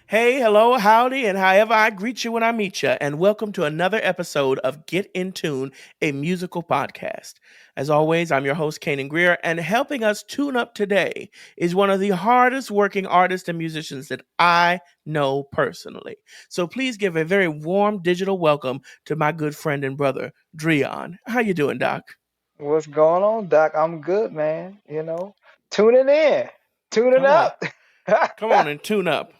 Hey, hello, howdy, and however I greet you when I meet you, and welcome to another episode of Get in Tune, a musical podcast. As always, I'm your host, Cainan Greer, and helping us tune up today is one of the hardest working artists and musicians that I know personally. So please give a very warm digital welcome to my good friend and brother, Dreion. How you doing, Doc? What's going on, Doc? I'm good, man. Tuning in, tuning Come on. up. Come on and tune up.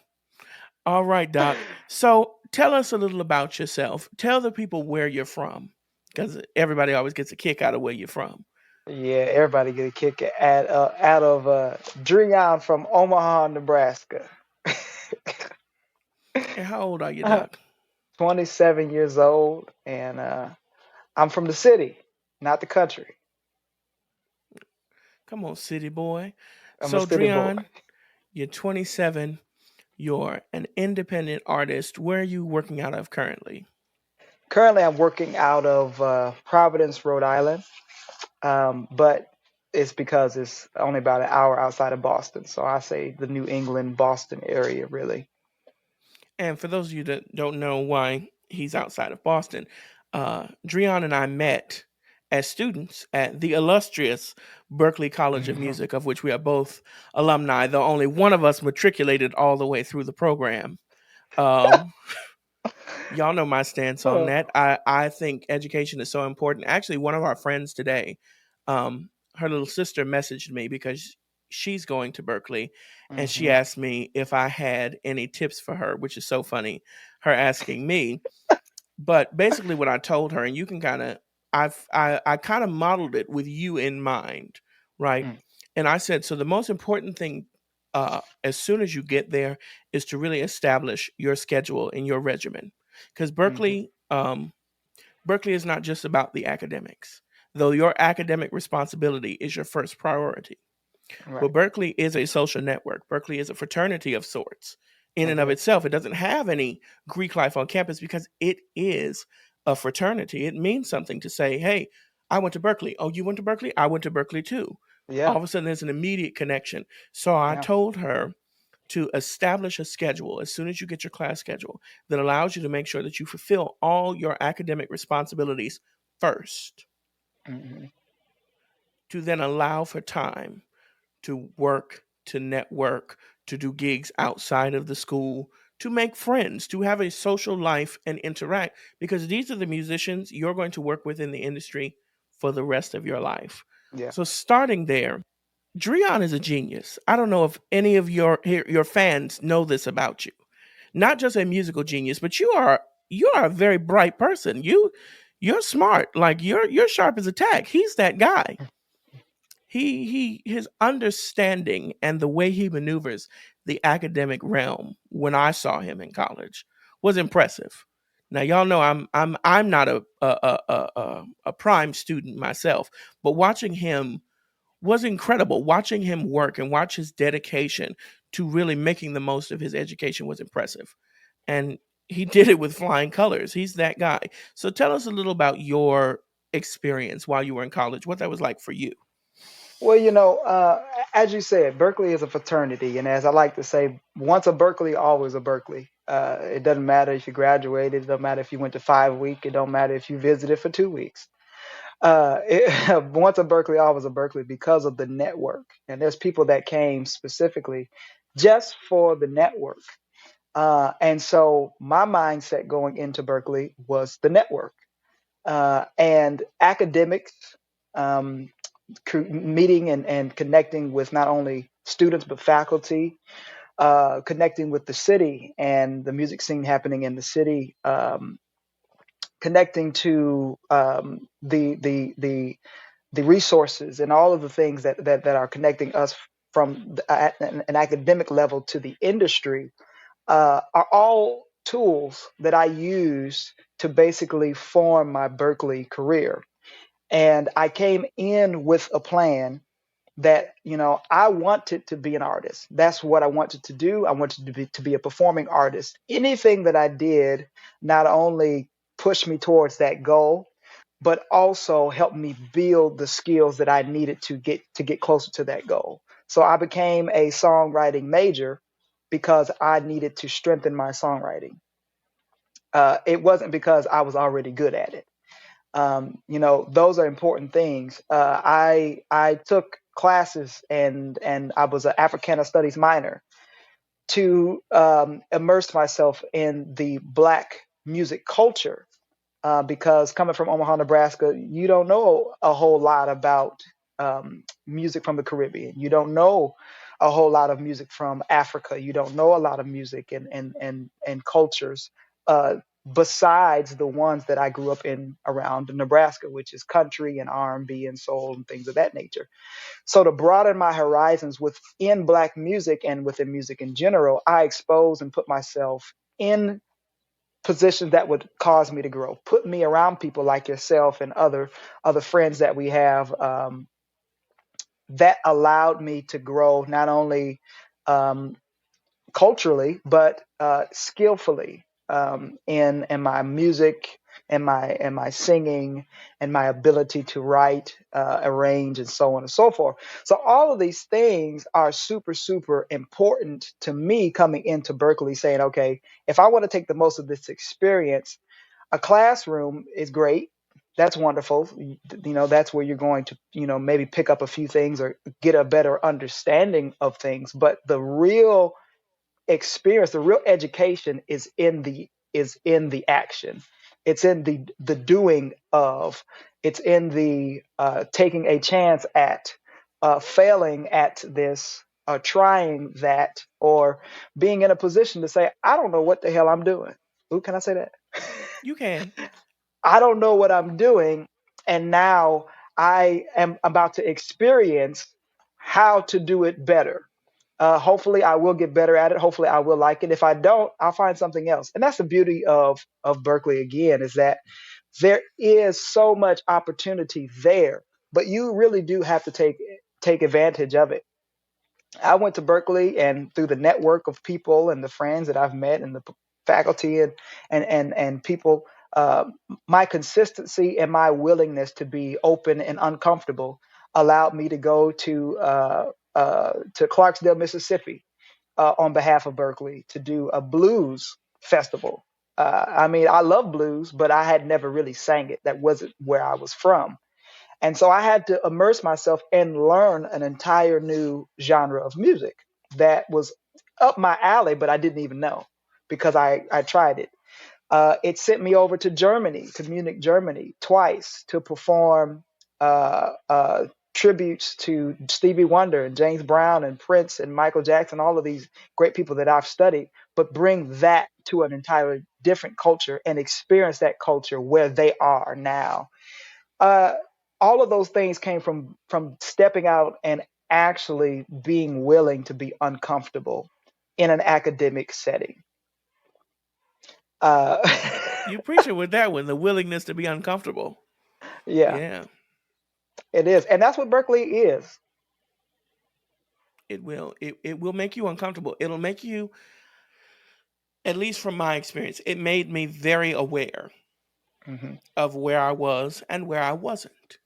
All right, Doc. So tell us a little about yourself. Tell the people where you're from, because everybody always gets a kick out of where you're from. Yeah, everybody get a kick out of Dreion from Omaha, Nebraska. And how old are you, Doc? 27 years old, and I'm from the city, not the country. Come on, city boy. I'm a So, city boy. Dreion, you're 27. You're an independent artist. Where are you working out of currently? Currently, I'm working out of Providence, Rhode Island, but it's because it's only about an hour outside of Boston. So I say the New England, Boston area, really. And for those of you that don't know why he's outside of Boston, Dreion and I met as students at the illustrious Berklee College of Music, of which we are both alumni, though only one of us matriculated all the way through the program. Um, y'all know my stance on Uh, that. I think education is so important. Actually, one of our friends today, her little sister messaged me because she's going to Berklee, and she mhm. asked me if I had any tips for her, which is so funny, her asking me. But basically, what I told her, and you can kind of, I kind of modeled it with you in mind, right? Mm, And I said, so the most important thing, as soon as you get there, is to really establish your schedule and your regimen, because mhm. Berklee is not just about the academics, though your academic responsibility is your first priority. Right. But Berklee is a social network. Berklee is a fraternity of sorts in and of Okay. itself. It doesn't have any Greek life on campus because it is a fraternity. It means something to say, hey, I went to Berklee. Oh, you went to Berklee? I went to Berklee too. All Yeah. of a sudden, there's an immediate connection. So I Yeah. told her to establish a schedule as soon as you get your class schedule that allows you to make sure that you fulfill all your academic responsibilities first, Mhm. to then allow for time to work, to network, to do gigs outside of the school, to make friends, to have a social life and interact, because these are the musicians you're going to work with in the industry for the rest of your life. Yeah. So starting there, Dreion is a genius. I don't know if any of your fans know this about you. Not just a musical genius, but you are a very bright person. You're smart. Like you're sharp as a tack. He's that guy. His understanding and the way he maneuvers the academic realm when I saw him in college was impressive. Now y'all know I'm not a prime student myself, but watching him was incredible. Watching him work and watch his dedication to really making the most of his education was impressive. And he did it with flying colors. He's that guy. So tell us a little about your experience while you were in college, what that was like for you. Well, as you said, Berkeley is a fraternity, and as I like to say, once a Berkeley, always a Berkeley. It doesn't matter if you graduated. It don't matter if you went to 5 week. It don't matter if you visited for 2 weeks. Once a Berkeley, always a Berkeley because of the network. And there's people that came specifically just for the network. And so my mindset going into Berkeley was the network and academics, um, meeting and connecting with not only students but faculty, connecting with the city and the music scene happening in the city, connecting to the resources and all of the things that are connecting us from at an academic level to the industry are all tools that I use to basically form my Berkeley career. And I came in with a plan that, I wanted to be an artist. That's what I wanted to do. I wanted to be a performing artist. Anything that I did not only pushed me towards that goal, but also helped me build the skills that I needed to get closer to that goal. So I became a songwriting major because I needed to strengthen my songwriting. It wasn't because I was already good at it. Those are important things. I took classes, and I was an Africana Studies minor to immerse myself in the Black music culture, because coming from Omaha, Nebraska, you don't know a whole lot about music from the Caribbean. You don't know a whole lot of music from Africa. You don't know a lot of music and cultures, besides the ones that I grew up in around Nebraska, which is country and R&B and soul and things of that nature. So to broaden my horizons within Black music and within music in general, I exposed and put myself in positions that would cause me to grow, put me around people like yourself and other friends that we have, that allowed me to grow, not only um, culturally but skillfully, in my music and my singing and my ability to write, arrange, and so on and so forth. So all of these things are super, super important to me coming into Berklee, saying, okay, if I want to take the most of this experience, a classroom is great. That's wonderful. That's where you're going to, maybe pick up a few things or get a better understanding of things. But the real experience, the real education is in the action. It's in the doing of. It's in the taking a chance at failing at this, trying that, or being in a position to say, I don't know what the hell I'm doing. Ooh, can I say that? You can. I don't know what I'm doing, and now I am about to experience how to do it better. Hopefully, I will get better at it. Hopefully, I will like it. If I don't, I'll find something else. And that's the beauty of Berklee, again, is that there is so much opportunity there, but you really do have to take advantage of it. I went to Berklee, and through the network of people and the friends that I've met and the faculty and people, uh, my consistency and my willingness to be open and uncomfortable allowed me to go to Clarksdale, Mississippi, on behalf of Berklee, to do a blues festival. I mean, I love blues, but I had never really sang it. That wasn't where I was from. And so I had to immerse myself and learn an entire new genre of music that was up my alley, but I didn't even know, because I tried it. It sent me over to Germany, to Munich, Germany, twice, to perform tributes to Stevie Wonder and James Brown and Prince and Michael Jackson, all of these great people that I've studied, but bring that to an entirely different culture and experience that culture where they are now. uh, all of those things came from stepping out and actually being willing to be uncomfortable in an academic setting. Uh, You preach it with that one, the willingness to be uncomfortable. yeah, Yeah, it is, and that's what Berklee is. it will. It will make you uncomfortable. It'll make you, at least from my experience, it made me very aware Hmm. of where I was and where I wasn't.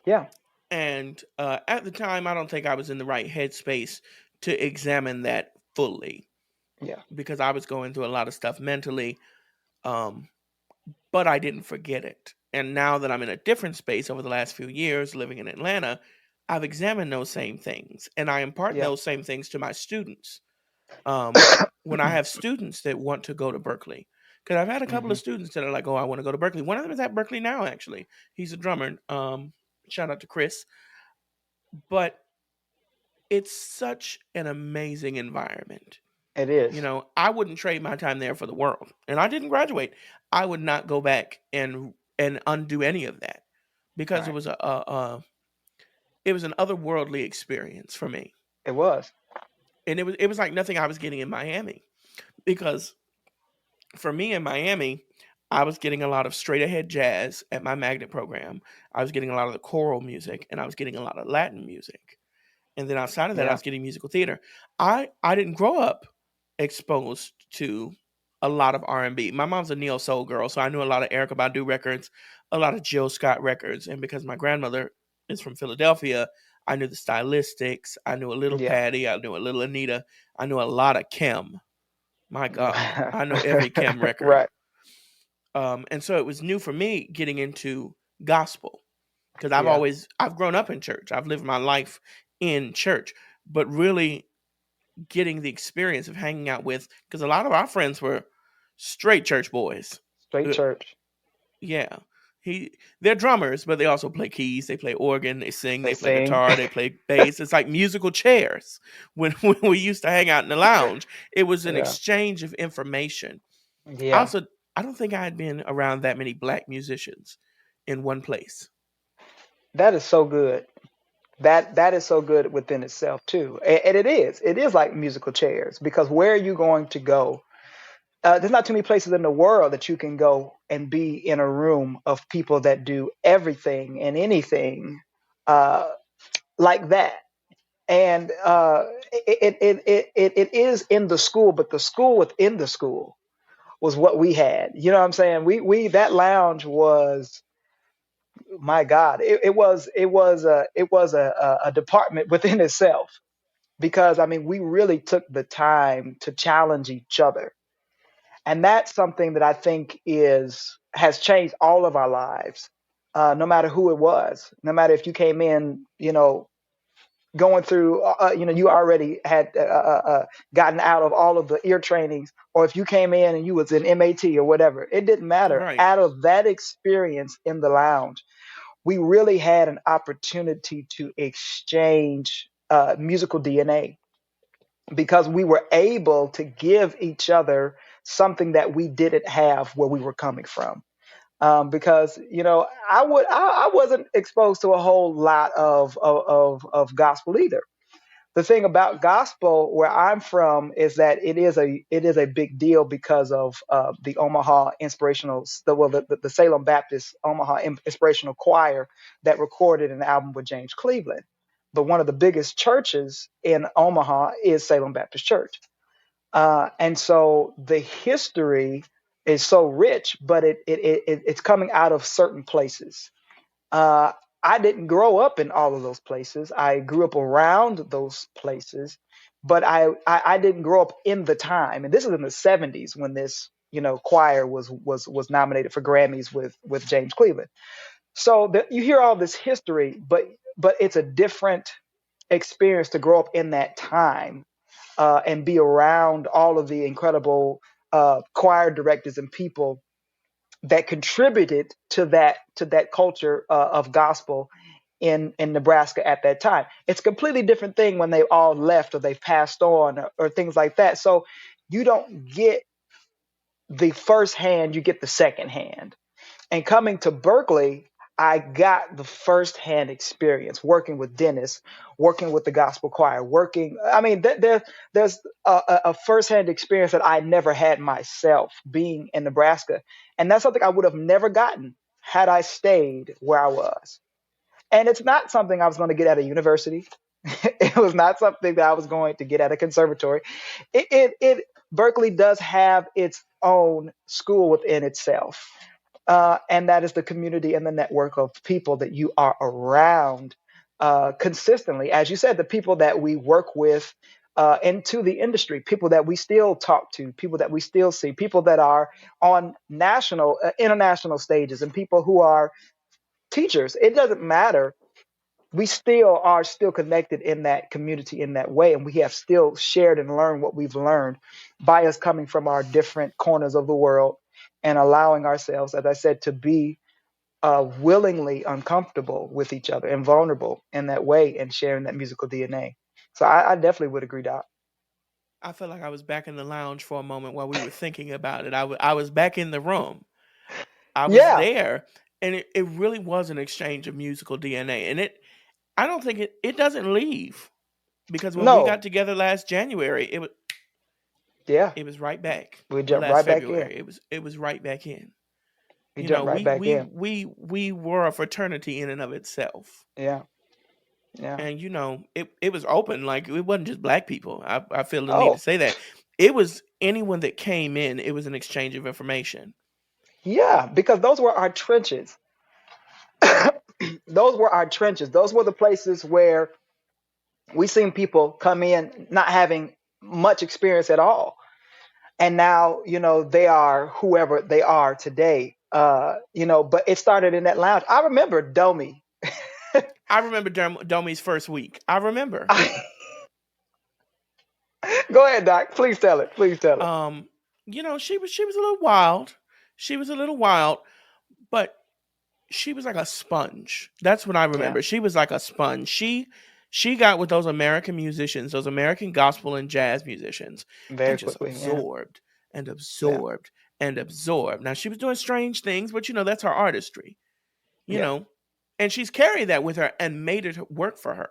Yeah, And at the time, I don't think I was in the right headspace to examine that fully yeah, because I was going through a lot of stuff mentally. Um, but I didn't forget it. And now that I'm in a different space over the last few years living in Atlanta, I've examined those same things and I impart yeah. those same things to my students. Um, when I have students that want to go to Berklee, because I've had a couple Hmm. of students that are like, "Oh, I want to go to Berklee." One of them is at Berklee now. Actually, he's a drummer. Shout out to Chris. But it's such an amazing environment. It is. I wouldn't trade my time there for the world. And I didn't graduate. I would not go back and undo any of that because it Right. was it was an otherworldly experience for me. It was. And it was like nothing I was getting in Miami because for me in Miami, I was getting a lot of straight ahead jazz at my magnet program. I was getting a lot of the choral music and I was getting a lot of Latin music. And then outside of that, I Yeah. was getting musical theater. I didn't grow up exposed to a lot of R&B. My mom's a neo soul girl, so I knew a lot of Erica Badu records, a lot of Jill Scott records, and because my grandmother is from Philadelphia, I knew the stylistics. I knew a little Yeah. Patty. I knew a little Anita. I knew a lot of Kim. My God, I know every Kim record. Right. And so it was new for me getting into gospel because Yeah. I've grown up in church. I've lived my life in church, but really getting the experience of hanging out with, because a lot of our friends were straight church boys. Straight Uh, church. yeah. They're drummers, but they also play keys, they play organ, they sing, They they play sing. guitar, they play bass. It's like musical chairs. When we used to hang out in the lounge, it was an Yeah. exchange of information. Yeah. Also, I don't think I had been around that many black musicians in one place. That is so good. That is so good within itself too. And it is like musical chairs, because where are you going to go? There's not too many places in the world that you can go and be in a room of people that do everything and anything uh, like that. And it is in the school, but the school within the school was what we had. You know what I'm saying? We that lounge was, my God, it was a department within itself, because I mean we really took the time to challenge each other, and that's something that I think is has changed all of our lives. No matter who it was, no matter if you came in, going through, you already had gotten out of all of the ear trainings, or if you came in and you was in MAT or whatever, it didn't matter. Right. Out of that experience in the lounge, we really had an opportunity to exchange musical DNA, because we were able to give each other something that we didn't have where we were coming from. Because I wasn't exposed to a whole lot of gospel either. The thing about gospel where I'm from is that it is a big deal because of the Omaha inspirational, the Salem Baptist Omaha inspirational choir that recorded an album with James Cleveland. But one of the biggest churches in Omaha is Salem Baptist Church, and so the history is so rich, but it's coming out of certain places. Uh, I didn't grow up in all of those places. I grew up around those places, but I didn't grow up in the time. And this is in the '70s when this choir was nominated for Grammys with James Cleveland. So you hear all this history, but it's a different experience to grow up in that time, and be around all of the incredible choir directors and people that contributed to that culture of gospel in Nebraska at that time. It's a completely different thing when they all left or they've passed on, or things like that. So you don't get the first hand, you get the second hand. And coming to Berklee, I got the first-hand experience working with Dennis, working with the gospel choir, working. I mean, there's a first-hand experience that I never had myself being in Nebraska, and that's something I would have never gotten had I stayed where I was. And it's not something I was going to get at a university. It was not something that I was going to get at a conservatory. Berklee does have its own school within itself, and that is the community and the network of people that you are around consistently. As you said, the people that we work with into the industry, people that we still talk to, people that we still see, people that are on national, international stages, and people who are teachers. It doesn't matter. We still connected in that community in that way, and we have still shared and learned what we've learned by us coming from our different corners of the world and allowing ourselves, as I said, to be willingly uncomfortable with each other and vulnerable in that way, and sharing that musical DNA. So I definitely would agree, Doc. I felt like I was back in the lounge for a moment while we were thinking about it. I was back in the room. I was Yeah, there, and it really was an exchange of musical DNA. And I don't think it doesn't leave, because when we got no, together last January, yeah, it was right back. we Or jumped last right back in. February, it was right back in. We jumped right We back we in. we we were a fraternity in and of itself. Yeah, yeah. And it was open, like it wasn't just black people. I feel the need to Oh, say that. It was anyone that came in, it was an exchange of information. yeah, because those were our trenches. those were our trenches. Those were the places where we seen people come in not having much experience at all, and now they are whoever they are today. But it started in that lounge. I remember Domi. I remember Domi's first week. I remember. Go ahead, Doc. Please tell it. Please tell it. She was a little wild. She was a little wild, but she was like a sponge. That's what I remember. Yeah. She was like a sponge. She got with those American musicians, those American gospel and jazz musicians, Very and just quickly. absorbed and absorbed and absorbed. Now she was doing strange things, but that's her artistry. And she's carried that with her and made it work for her.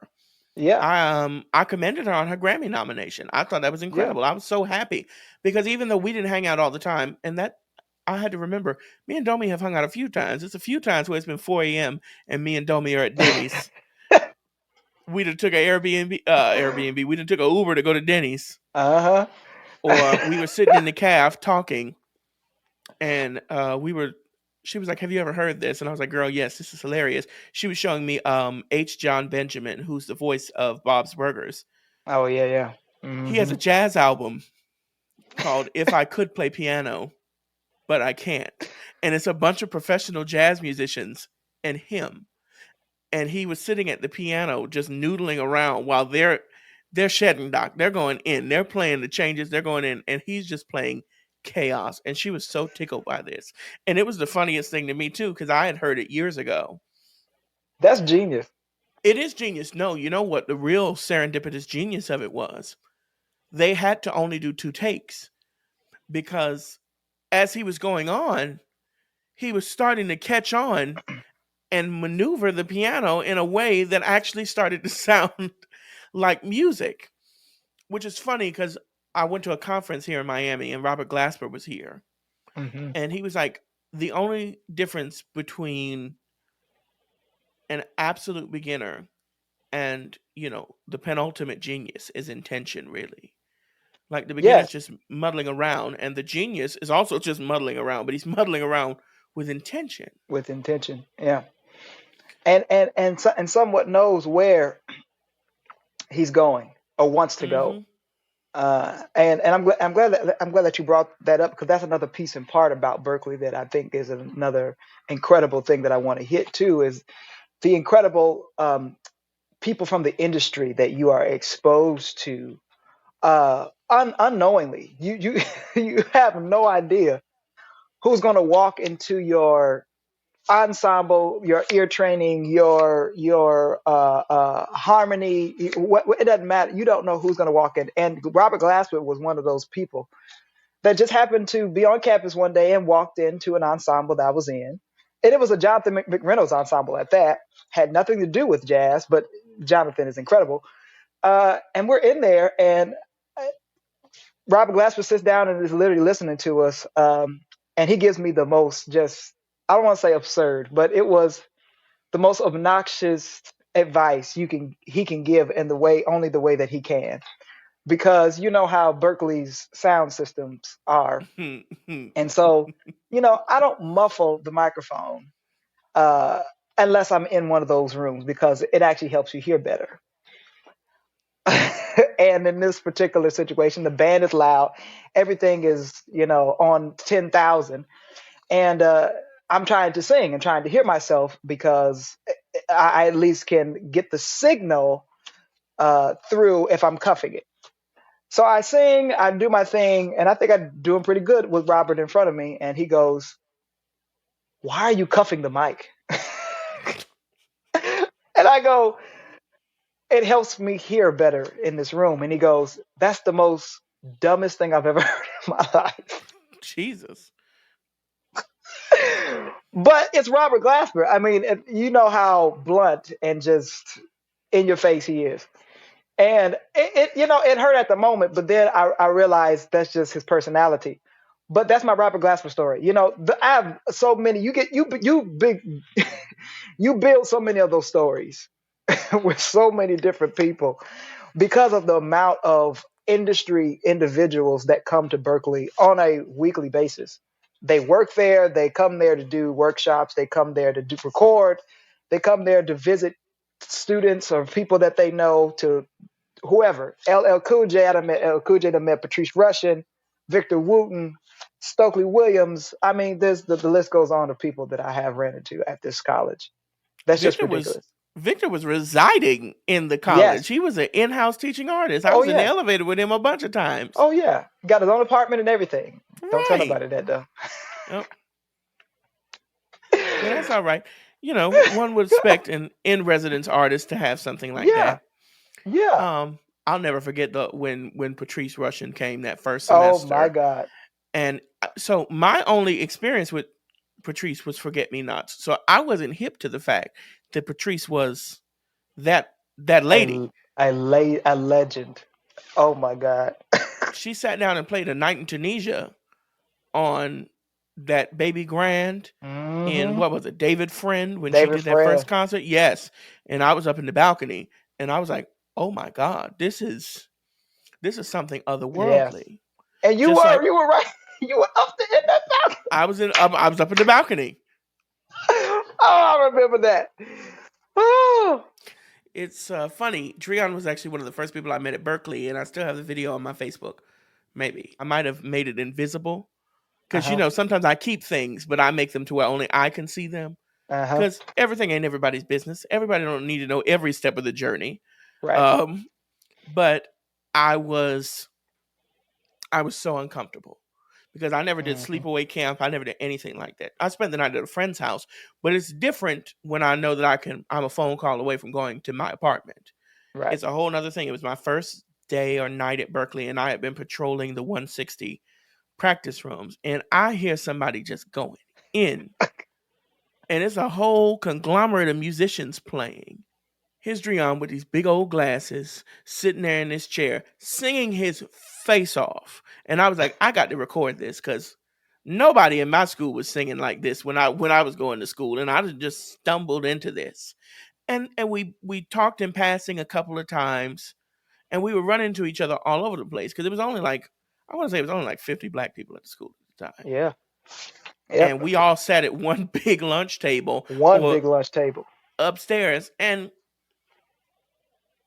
Yeah. I commended her on her Grammy nomination. I thought that was incredible. I was so happy because even though we didn't hang out all the time, and that I had to remember, me and Domi have hung out a few times. It's a few times where it's been 4 a.m. and me and Domi are at Denny's. We done took an Airbnb. We done took an Uber to go to Denny's. Uh-huh. Or we were sitting in the caf talking, and she was like, "Have you ever heard this?" And I was like, "Girl, yes, this is hilarious." She was showing me H. John Benjamin, who's the voice of Bob's Burgers. Oh, yeah. Mm-hmm. He has a jazz album called If I Could Play Piano, But I Can't. And it's a bunch of professional jazz musicians and him. And he was sitting at the piano just noodling around while they're shedding, Doc. They're going in. They're playing the changes. They're going in. And he's just playing chaos. And she was so tickled by this. And it was the funniest thing to me, too, because I had heard it years ago. That's genius. It is genius. No, you know what? The real serendipitous genius of it was they had to only do 2 takes because as he was going on, he was starting to catch on and maneuver the piano in a way that actually started to sound like music, which is funny because I went to a conference here in Miami and Robert Glasper was here. Mm-hmm. And he was like, the only difference between an absolute beginner and, the penultimate genius is intention, really. Like the beginner's just muddling around and the genius is also just muddling around, but he's muddling around with intention. With intention, yeah. And somewhat knows where he's going or wants to go. And I'm glad that you brought that up because that's another piece and part about Berklee that I think is another incredible thing that I want to hit too is the incredible people from the industry that you are exposed to unknowingly. You you have no idea who's going to walk into your ensemble, your ear training, your harmony. It doesn't matter. You don't know who's going to walk in. And Robert Glasper was one of those people that just happened to be on campus one day and walked into an ensemble that I was in. And it was a Jonathan McReynolds ensemble at that. Had nothing to do with jazz, but Jonathan is incredible. And we're in there, and Robert Glasper sits down and is literally listening to us. And he gives me the most I don't want to say absurd, but it was the most obnoxious advice he can give in only the way that he can. Because you know how Berklee's sound systems are. And so, I don't muffle the microphone unless I'm in one of those rooms because it actually helps you hear better. And in this particular situation, the band is loud. Everything is, on 10,000. And I'm trying to sing and trying to hear myself because I at least can get the signal through if I'm cuffing it. So I sing, I do my thing, and I think I'm doing pretty good with Robert in front of me. And he goes, "Why are you cuffing the mic?" And I go, "It helps me hear better in this room." And he goes, "That's the most dumbest thing I've ever heard in my life." Jesus. But it's Robert Glasper. I mean, you know how blunt and just in your face he is. And it hurt at the moment, but then I realized that's just his personality. But that's my Robert Glasper story. I have so many. You build so many of those stories with so many different people because of the amount of industry individuals that come to Berklee on a weekly basis. They work there. They come there to do workshops. They come there to record. They come there to visit students or people that they know, to whoever. LL Cool J, I done met LL Cool J, I met Patrice Rushen, Victor Wooten, Stokely Williams. I mean, there's the list goes on of people that I have ran into at this college. That's just Victor was ridiculous. Victor was residing in the college. Yes. He was an in-house teaching artist. I Oh was in the yeah. elevator with him a bunch of times. Oh yeah. Got his own apartment and everything. Don't tell Right. nobody that though. Yep. Well, that's all right. You know, one would expect an in-residence artist to have something like Yeah. that. Yeah. I'll never forget when Patrice Rushen came that first Oh semester. my God. And so my only experience with Patrice was Forget Me Nots. So I wasn't hip to the fact that Patrice was that lady. A legend. Oh my God. She sat down and played A Night in Tunisia on that Baby Grand in, what was it, David Friend, when she did that first concert? Yes. And I was up in the balcony and I was like, oh my God, this is something otherworldly. Yes. And you were right. You were up there in that balcony. I was up in the balcony. Oh, I remember that. Oh. It's funny. Dreion was actually one of the first people I met at Berklee, and I still have the video on my Facebook. Maybe I might have made it invisible because you know sometimes I keep things, but I make them to where only I can see them. Because everything ain't everybody's business. Everybody don't need to know every step of the journey. Right. But I was so uncomfortable because I never did sleepaway camp. I never did anything like that. I spent the night at a friend's house, but it's different when I know that I'm a phone call away from going to my apartment. Right. It's a whole nother thing. It was my first day or night at Berklee, and I had been patrolling the 160 practice rooms, and I hear somebody just going in, and it's a whole conglomerate of musicians playing. Here's Dreion with these big old glasses, sitting there in his chair, singing his face off. And I was like, I got to record this because nobody in my school was singing like this when I was going to school, and I just stumbled into this. And we talked in passing a couple of times, and we were running into each other all over the place because it was only like, I want to say it was only like 50 black people at the school at the time. Yeah. Yep. And we all sat at one big lunch table. Big lunch table. Upstairs. And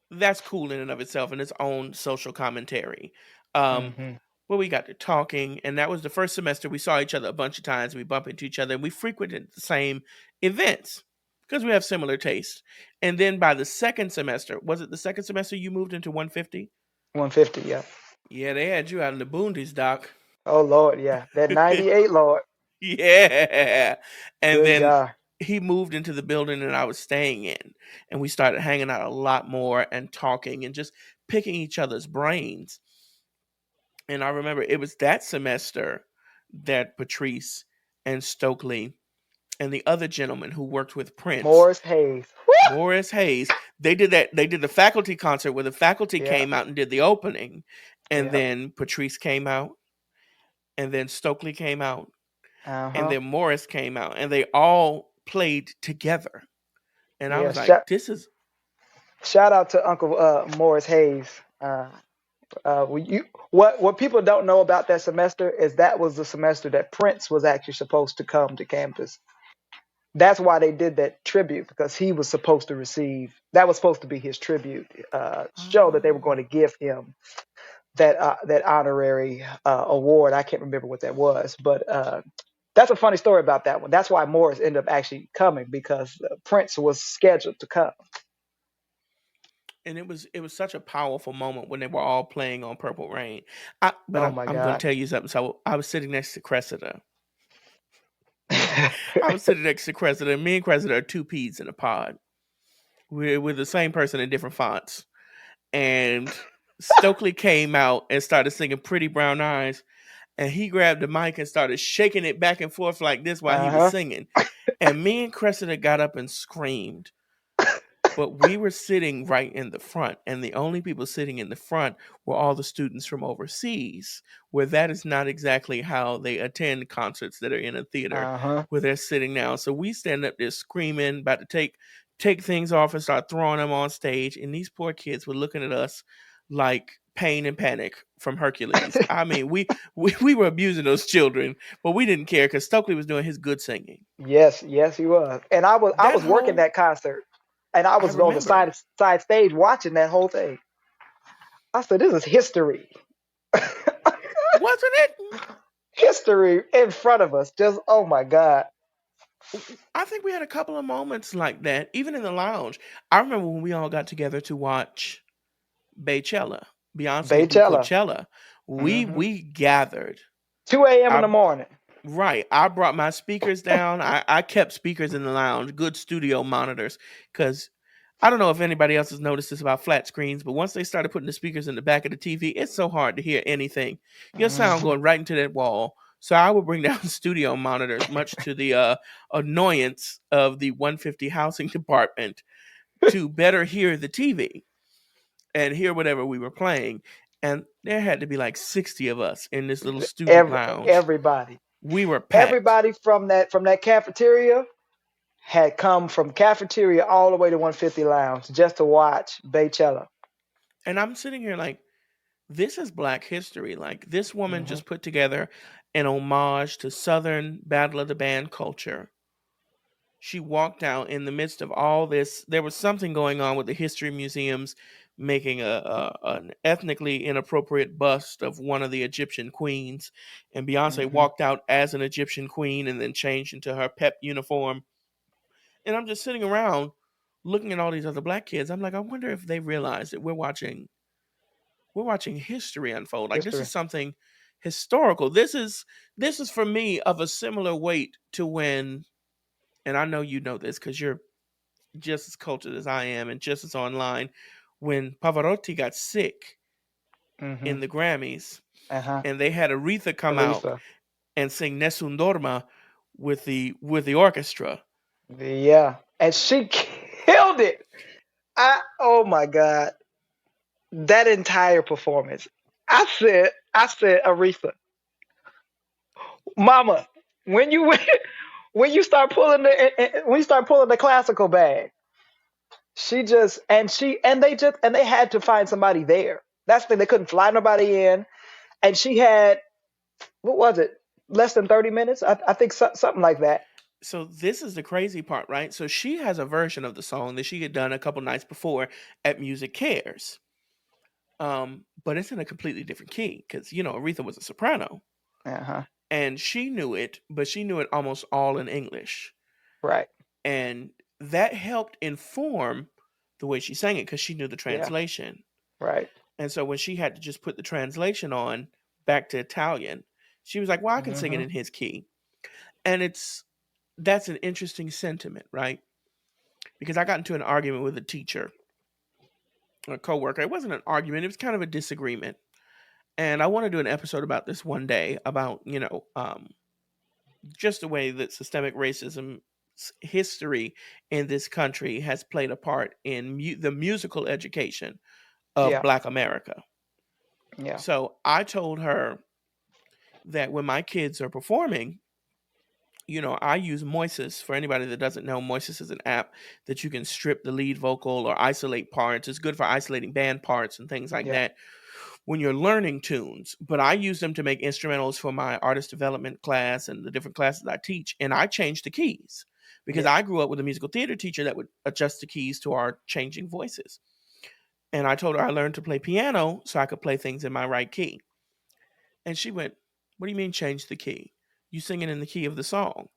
that's cool in and of itself in its own social commentary. Well, we got to talking, and that was the first semester. We saw each other a bunch of times. We bumped into each other, and we frequented the same events because we have similar tastes. And then by the second semester, was it the second semester you moved into 150? 150, yeah. Yeah, they had you out in the boondies, Doc. Oh, Lord, yeah. That 98, Lord. Yeah. And Good then guy. He moved into the building that I was staying in, and we started hanging out a lot more and talking and just picking each other's brains. And I remember it was that semester that Patrice and Stokely and the other gentleman who worked with Prince, Morris Hayes, they did the faculty concert where the faculty came out and did the opening, and then Patrice came out, and then Stokely came out, and then Morris came out, and they all played together. And I was like, this is... Shout out to Uncle Morris Hayes. What people don't know about that semester is that was the semester that Prince was actually supposed to come to campus. That's why they did that tribute, because he was supposed to receive, that was supposed to be his tribute show that they were going to give him that honorary award. I can't remember what that was, but that's a funny story about that one. That's why Morris ended up actually coming, because Prince was scheduled to come. And it was such a powerful moment when they were all playing on Purple Rain. I'm going to tell you something. So I was sitting next to Cressida. I was sitting next to Cressida. Me and Cressida are two peas in a pod. We're the same person in different fonts. And Stokely came out and started singing Pretty Brown Eyes. And he grabbed the mic and started shaking it back and forth like this while he was singing. And me and Cressida got up and screamed. But we were sitting right in the front, and the only people sitting in the front were all the students from overseas, where that is not exactly how they attend concerts that are in a theater, where they're sitting down. So we stand up there screaming, about to take things off and start throwing them on stage, and these poor kids were looking at us like Pain and Panic from Hercules. I mean, we were abusing those children, but we didn't care because Stokely was doing his good singing. Yes, yes, he was. And I That was working whole that concert, and I I was on the remember, side stage watching that whole thing. I said, "This is history, wasn't it? history in front of us." Just oh my God, I think we had a couple of moments like that, even in the lounge. I remember when we all got together to watch Beychella, Beyonce do Beychella, Coachella. We hmm we gathered. 2 a.m. in I the morning. Right. I brought my speakers down. I kept speakers in the lounge, good studio monitors, because I don't know if anybody else has noticed this about flat screens, but once they started putting the speakers in the back of the TV, it's so hard to hear anything. Your sound hmm going right into that wall. So I would bring down studio monitors, much to the annoyance of the 150 housing department, to better hear the TV and hear whatever we were playing. And there had to be like 60 of us in this little student Every, lounge. everybody, We were packed. everybody from that cafeteria had come from cafeteria all the way to 150 Lounge just to watch Beychella. And I'm sitting here like, this is Black history. Like, this woman hmm just put together an homage to Southern Battle of the Band culture. She walked out in the midst of all this. There was something going on with the history museums making an ethnically inappropriate bust of one of the Egyptian queens. And Beyonce hmm walked out as an Egyptian queen and then changed into her pep uniform. And I'm just sitting around looking at all these other Black kids. I'm like, I wonder if they realize that we're watching history unfold. Like, this History. is something historical. This is for me of a similar weight to when, and I know you know this because you're just as cultured as I am and just as online, when Pavarotti got sick hmm in the Grammys Uh-huh. and they had Aretha come out Aretha. and sing Nessun Dorma with the orchestra. Yeah. And she killed it. Oh my God. That entire performance. I said, Aretha, Mama, when you when you start pulling the classical bag, they had to find somebody there. That's the thing. They couldn't fly nobody in. And she had, what was it? Less than 30 minutes? I think something like that. So this is the crazy part, right? So she has a version of the song that she had done a couple nights before at Music Cares. But it's in a completely different key because Aretha was a soprano Uh-huh. and she knew it, but she knew it almost all in English, Right. and that helped inform the way she sang it because she knew the Yeah. translation. Right. And so when she had to just put the translation on back to Italian, she was like, "Well, I can sing it hmm in his key," and that's an interesting sentiment, right? Because I got into an argument with a teacher, a coworker. It wasn't an argument; it was kind of a disagreement. And I want to do an episode about this one day about, just the way that systemic racism history in this country has played a part in the musical education of Yeah. Black America. Yeah. So I told her that when my kids are performing, I use Moises. For anybody that doesn't know, Moises is an app that you can strip the lead vocal or isolate parts. It's good for isolating band parts and things like Yeah. that when you're learning tunes. But I use them to make instrumentals for my artist development class and the different classes I teach. And I change the keys because Yeah. I grew up with a musical theater teacher that would adjust the keys to our changing voices. And I told her I learned to play piano so I could play things in my right key. And she went, "What do you mean change the key? You singing in the key of the song."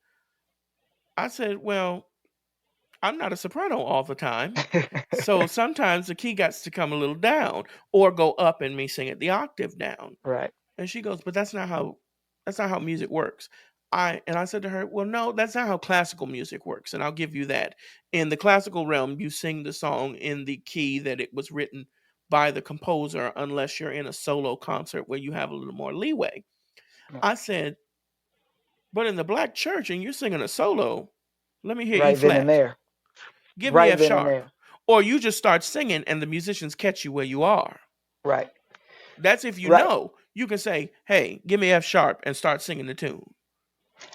I said, "Well, I'm not a soprano all the time. So sometimes the key got to come a little down or go up and me sing it the octave down." Right. And she goes, "But that's not how music works." I said to her, "Well, no, that's not how classical music works. And I'll give you that. In the classical realm, you sing the song in the key that it was written by the composer, unless you're in a solo concert where you have a little more leeway." Yeah. I said, "But in the Black church and you're singing a solo, let me hear E Right then and flat. there. Give me Right F then and sharp. there. Or you just start singing and the musicians catch you where you are." Right. That's if you Right. know. You can say, "Hey, give me F sharp," and start singing the tune.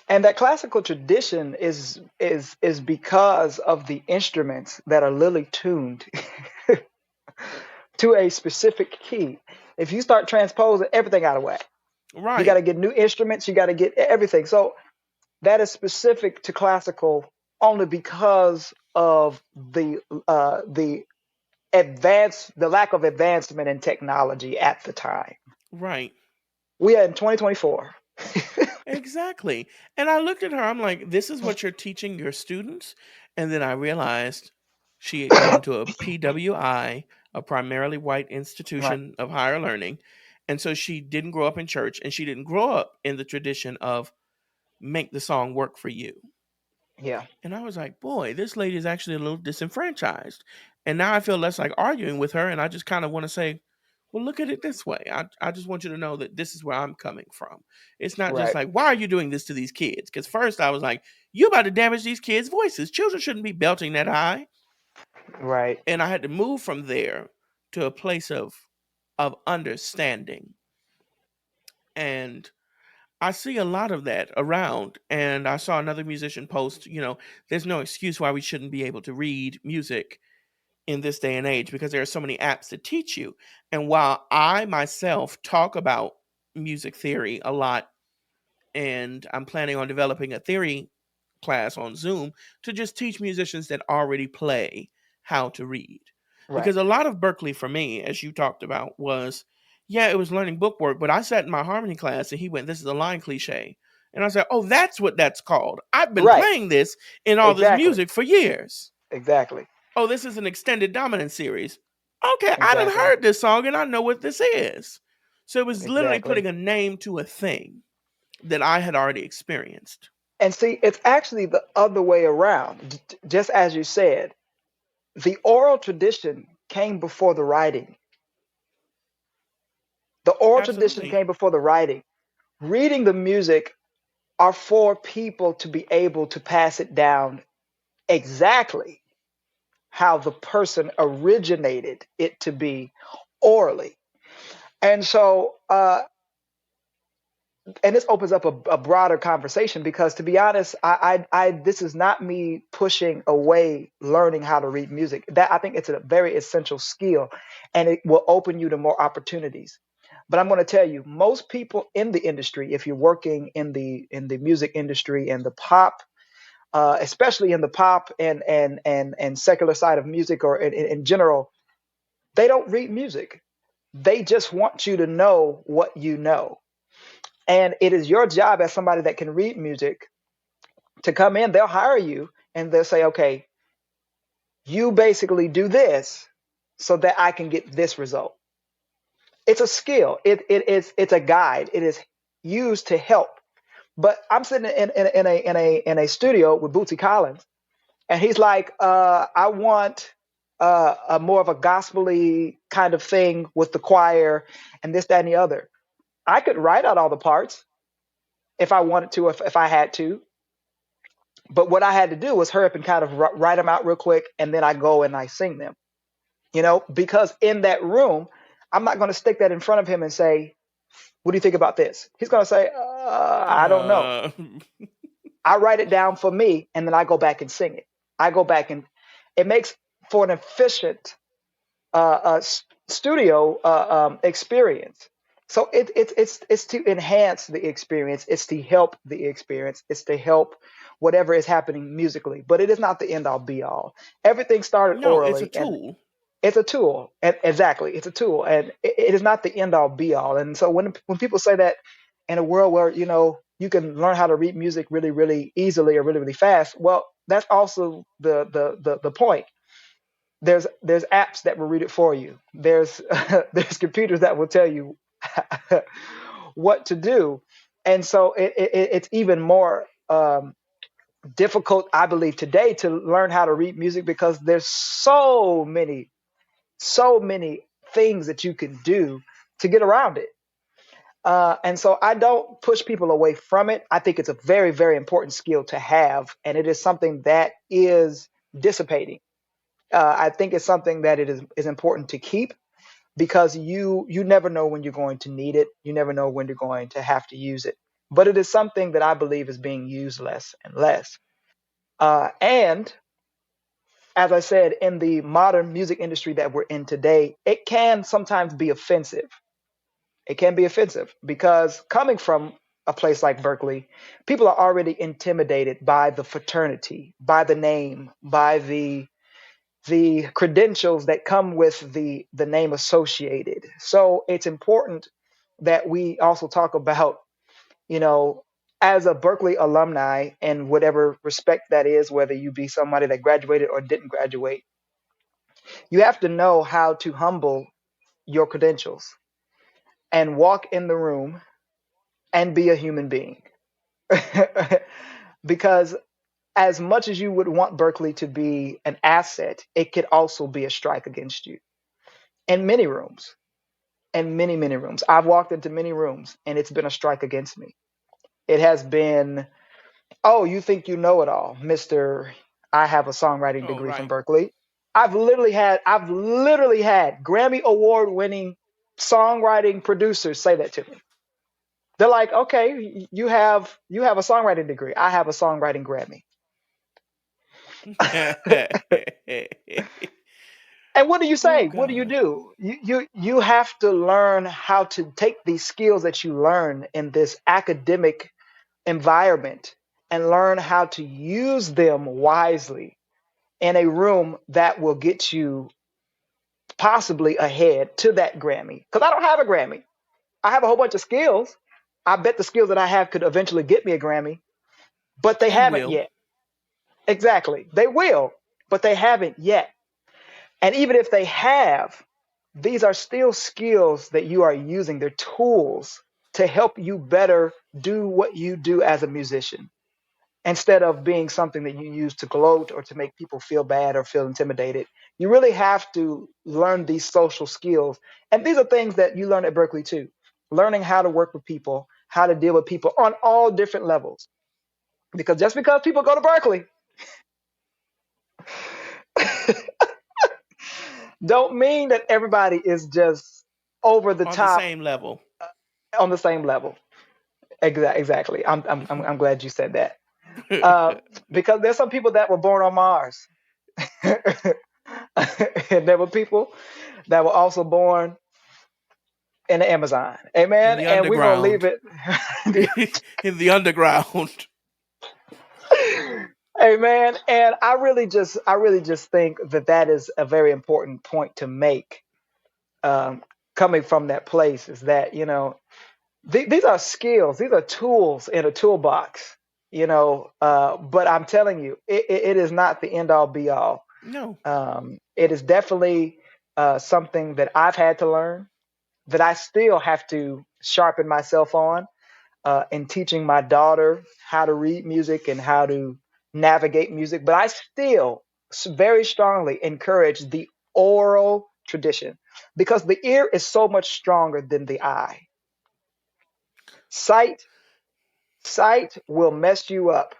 And that classical tradition is because of the instruments that are lily tuned to a specific key. If you start transposing, everything out of whack. You got Right. to get new instruments. You got to get everything. So that is specific to classical only because of the lack of advancement in technology at the time. Right. We are in 2024. Exactly. And I looked at her, I'm like, this is what you're teaching your students? And then I realized she had gone to a PWI, a primarily white Right. institution of higher learning. And so she didn't grow up in church and she didn't grow up in the tradition of make the song work for you. Yeah. And I was like, boy, this lady is actually a little disenfranchised. And now I feel less like arguing with her. And I just kind of want to say, well, look at it this way. I just want you to know that this is where I'm coming from. It's not just Right. like, why are you doing this to these kids? Because first I was like, you about to damage these kids' voices. Children shouldn't be belting that high. Right. And I had to move from there to a place of understanding. And I see a lot of that around. And I saw another musician post, there's no excuse why we shouldn't be able to read music in this day and age because there are so many apps that teach you. And while I myself talk about music theory a lot, and I'm planning on developing a theory class on Zoom to just teach musicians that already play how to read. Right. Because a lot of Berklee for me, as you talked about, was yeah, it was learning book work, but I sat in my harmony class and he went, this is a line cliche. And I said, oh, that's what that's called. I've been Right. playing this in all this Exactly. music for years. Exactly. Oh, this is an extended dominant series. Okay, I done Exactly. heard this song and I know what this is. So it was literally Exactly. putting a name to a thing that I had already experienced. And see, it's actually the other way around. Just as you said, the oral tradition came before the writing. The oral tradition Absolutely. came before the writing. Reading the music are for people to be able to pass it down exactly how the person originated it to be orally. And so, and this opens up a broader conversation because, to be honest, this is not me pushing away learning how to read music. That I think it's a very essential skill, and it will open you to more opportunities. But I'm going to tell you, most people in the industry, if you're working in the music industry and the pop, especially in the pop and secular side of music, or in general, they don't read music. They just want you to know what you know. And it is your job as somebody that can read music to come in. They'll hire you and they'll say, okay, you basically do this so that I can get this result. It's a skill. It's a guide. It is used to help. But I'm sitting in a studio with Bootsy Collins, and he's like, I want a more of a gospel-y kind of thing with the choir and this, that, and the other. I could write out all the parts if I wanted to, if I had to. But what I had to do was hurry up and kind of write them out real quick, and then I go and I sing them. Because in that room, I'm not going to stick that in front of him and say, "What do you think about this?" He's going to say, "I don't know." Uh, I write it down for me, and then I go back and sing it. I go back and it makes for an efficient studio experience. So it's to enhance the experience. It's to help the experience. It's to help whatever is happening musically. But it is not the end all be all. Everything started no, it's a orally, and tool. it's a tool. And exactly, it's a tool, and it is not the end all be all. And so when people say that in a world where you can learn how to read music really really easily or really really fast, well, that's also the point. There's apps that will read it for you. There's there's computers that will tell you what to do, and so it's even more difficult, I believe, today to learn how to read music because there's so many things that you can do to get around it. And so I don't push people away from it. I think it's a very, very important skill to have, and it is something that is dissipating. I think it's something that it is important to keep because you never know when you're going to need it. You never know when you're going to have to use it. But it is something that I believe is being used less and less. And as I said, in the modern music industry that we're in today, it can sometimes be offensive It can be offensive because coming from a place like Berklee, people are already intimidated by the fraternity, by the name, by the credentials that come with the name associated. So it's important that we also talk about, you know, as a Berklee alumni in whatever respect that is, whether you be somebody that graduated or didn't graduate, you have to know how to humble your credentials and walk in the room and be a human being. Because as much as you would want Berklee to be an asset, it could also be a strike against you in many rooms, in many, many rooms. I've walked into many rooms and it's been a strike against me. It has been, oh, you think you know it all, Mr. I have a songwriting Oh, degree from right. Berklee. I've literally had Grammy award winning songwriting producers say that to me. They're like, okay, you have a songwriting degree. I have a songwriting Grammy. And what do you Oh say? What do you God. do? You have to learn how to take these skills that you learn in this academic environment and learn how to use them wisely in a room that will get you possibly ahead to that Grammy. Because I don't have a Grammy. I have a whole bunch of skills. I bet the skills that I have could eventually get me a Grammy, but they And haven't will. yet. Exactly. They will, but they haven't yet. And even if they have, these are still skills that you are using. They're tools to help you better do what you do as a musician instead of being something that you use to gloat or to make people feel bad or feel intimidated. You really have to learn these social skills. And these are things that you learn at Berklee too. Learning how to work with people, how to deal with people on all different levels. Because just because people go to Berklee don't mean that everybody is just over the On the top same level. on the same level. Exactly. I'm glad you said that. Because there's some people that were born on Mars. And there were people that were also born in the Amazon. In Amen. the And we're gonna leave underground. it. In the underground. Amen. And I really just think that that is a very important point to make. Um, Coming from that place is that these are skills, these are tools in a toolbox. But I'm telling you, it is not the end all be all. No. It is definitely something that I've had to learn, that I still have to sharpen myself on in teaching my daughter how to read music and how to navigate music. But I still very strongly encourage the oral tradition because the ear is so much stronger than the eye. Sight, sight will mess you up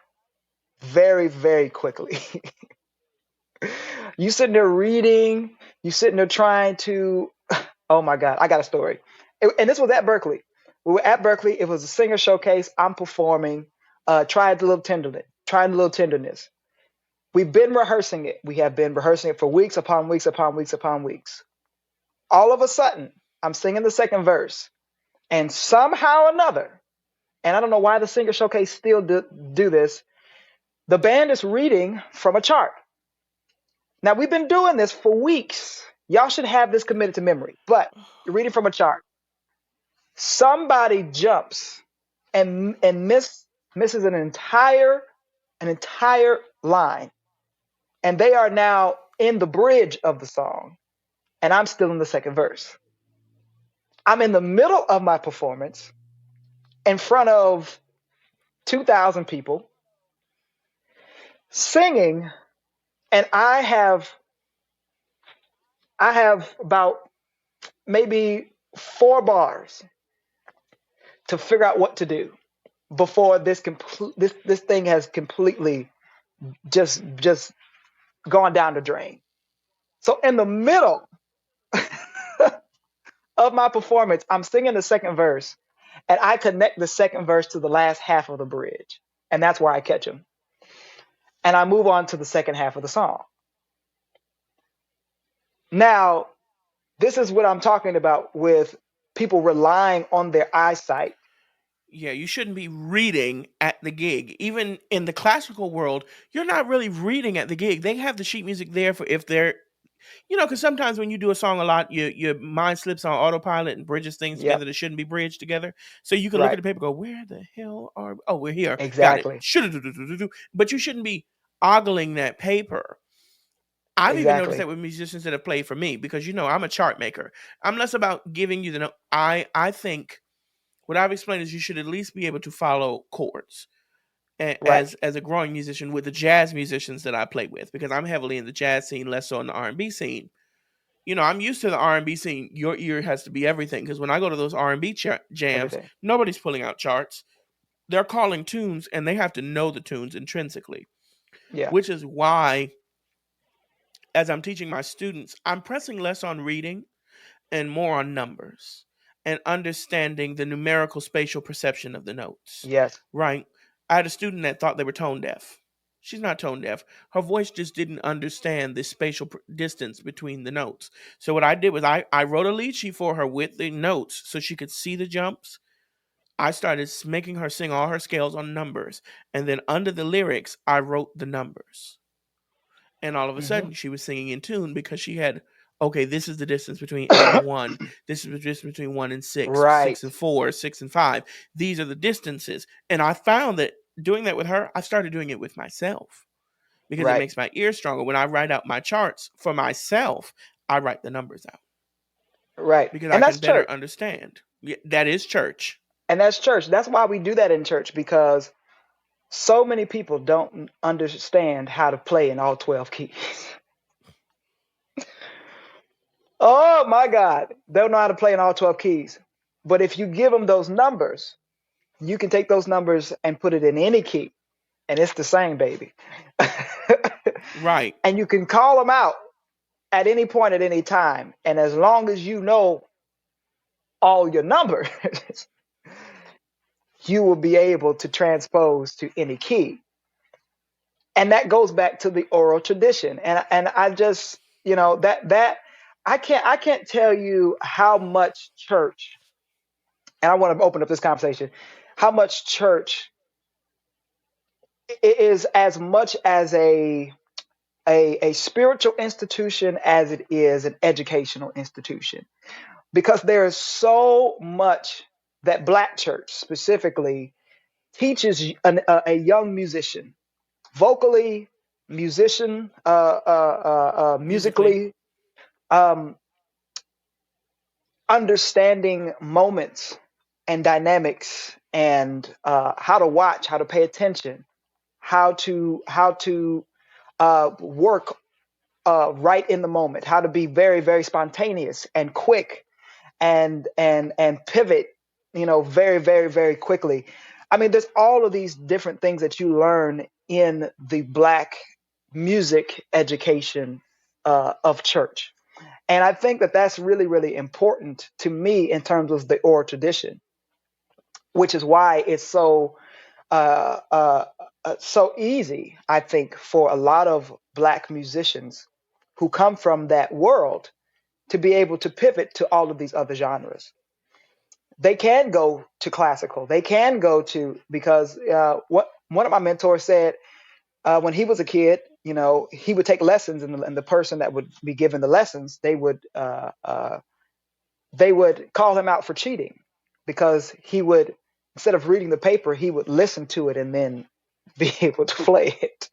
very, very quickly. You sitting there reading, you sitting there trying to, oh my God, I got a story. And this was at Berklee. We were at Berklee. It was a singer showcase. I'm performing, trying a little tenderness. We've been rehearsing it. We have been rehearsing it for weeks upon weeks upon weeks upon weeks. All of a sudden, I'm singing the second verse, and somehow or another, and I don't know why the singer showcase still do this, the band is reading from a chart. Now, we've been doing this for weeks. Y'all should have this committed to memory, but you're reading from a chart. Somebody jumps and misses an entire line, and they are now in the bridge of the song, and I'm still in the second verse. I'm in the middle of my performance in front of 2,000 people singing, and I have about maybe 4 bars to figure out what to do before this thing has completely just gone down the drain. So in the middle of my performance, I'm singing the second verse, and I connect the second verse to the last half of the bridge, and that's where I catch him. And I move on to the second half of the song. Now, this is what I'm talking about with people relying on their eyesight. Yeah, you shouldn't be reading at the gig. Even in the classical world, you're not really reading at the gig. They have the sheet music there for if they're, because sometimes when you do a song a lot, your mind slips on autopilot and bridges things Yep. together that shouldn't be bridged together. So you can look at Right. the paper, and go, where the hell are? Oh, we're here. Got it. Exactly. But you shouldn't be ogling that paper. I've even noticed Exactly. that with musicians that have played for me because I'm a chart maker. I'm less about giving you the note. I think what I've explained is you should at least be able to follow chords Right. as a growing musician with the jazz musicians that I play with, because I'm heavily in the jazz scene, less so in the R&B scene. I'm used to the R&B scene. Your ear has to be everything, because when I go to those R&B jams, Everything. nobody's pulling out charts. They're calling tunes, and they have to know the tunes intrinsically, Yeah. which is why, as I'm teaching my students, I'm pressing less on reading and more on numbers and understanding the numerical spatial perception of the notes, Yes. right? I had a student that thought they were tone deaf. She's not tone deaf. Her voice just didn't understand the spatial distance between the notes. So what I did was I wrote a lead sheet for her with the notes so she could see the jumps. I started making her sing all her scales on numbers. And then under the lyrics, I wrote the numbers. And all of a Hmm. sudden, she was singing in tune because she had, okay, this is the distance between 8 and 1. This is the distance between 1 and 6, 6 Right. and 4, 6 and 5. These are the distances. And I found that doing that with her, I started doing it with myself because it Right. makes my ears stronger. When I write out my charts for myself, I write the numbers out Right. because I And can that's better church. understand. Yeah, that is church. And that's church. That's why we do that in church, because so many people don't understand how to play in all 12 keys. Oh my God. They don't know how to play in all 12 keys. But if you give them those numbers, you can take those numbers and put it in any key, and it's the same, baby. Right. And you can call them out at any point at any time. And as long as you know all your numbers, you will be able to transpose to any key. And that goes back to the oral tradition. And I just, that I can't tell you how much church, and I want to open up this conversation, how much church is as much as a spiritual institution as it is an educational institution, because there is so much that Black church specifically teaches a young musician, vocally, Musically. musically, um, understanding moments and dynamics, and how to watch, how to pay attention, how to work right in the moment, how to be very, very spontaneous and quick, and pivot, very, very, very quickly. I mean, there's all of these different things that you learn in the Black music education of church. And I think that that's really, really important to me in terms of the oral tradition, which is why it's uh, uh, so easy, I think, for a lot of Black musicians who come from that world to be able to pivot to all of these other genres. They can go to classical. They can go to, because what one of my mentors said, when he was a kid, he would take lessons, and the person that would be given the lessons, they would call him out for cheating, because he would, instead of reading the paper, he would listen to it and then be able to play it.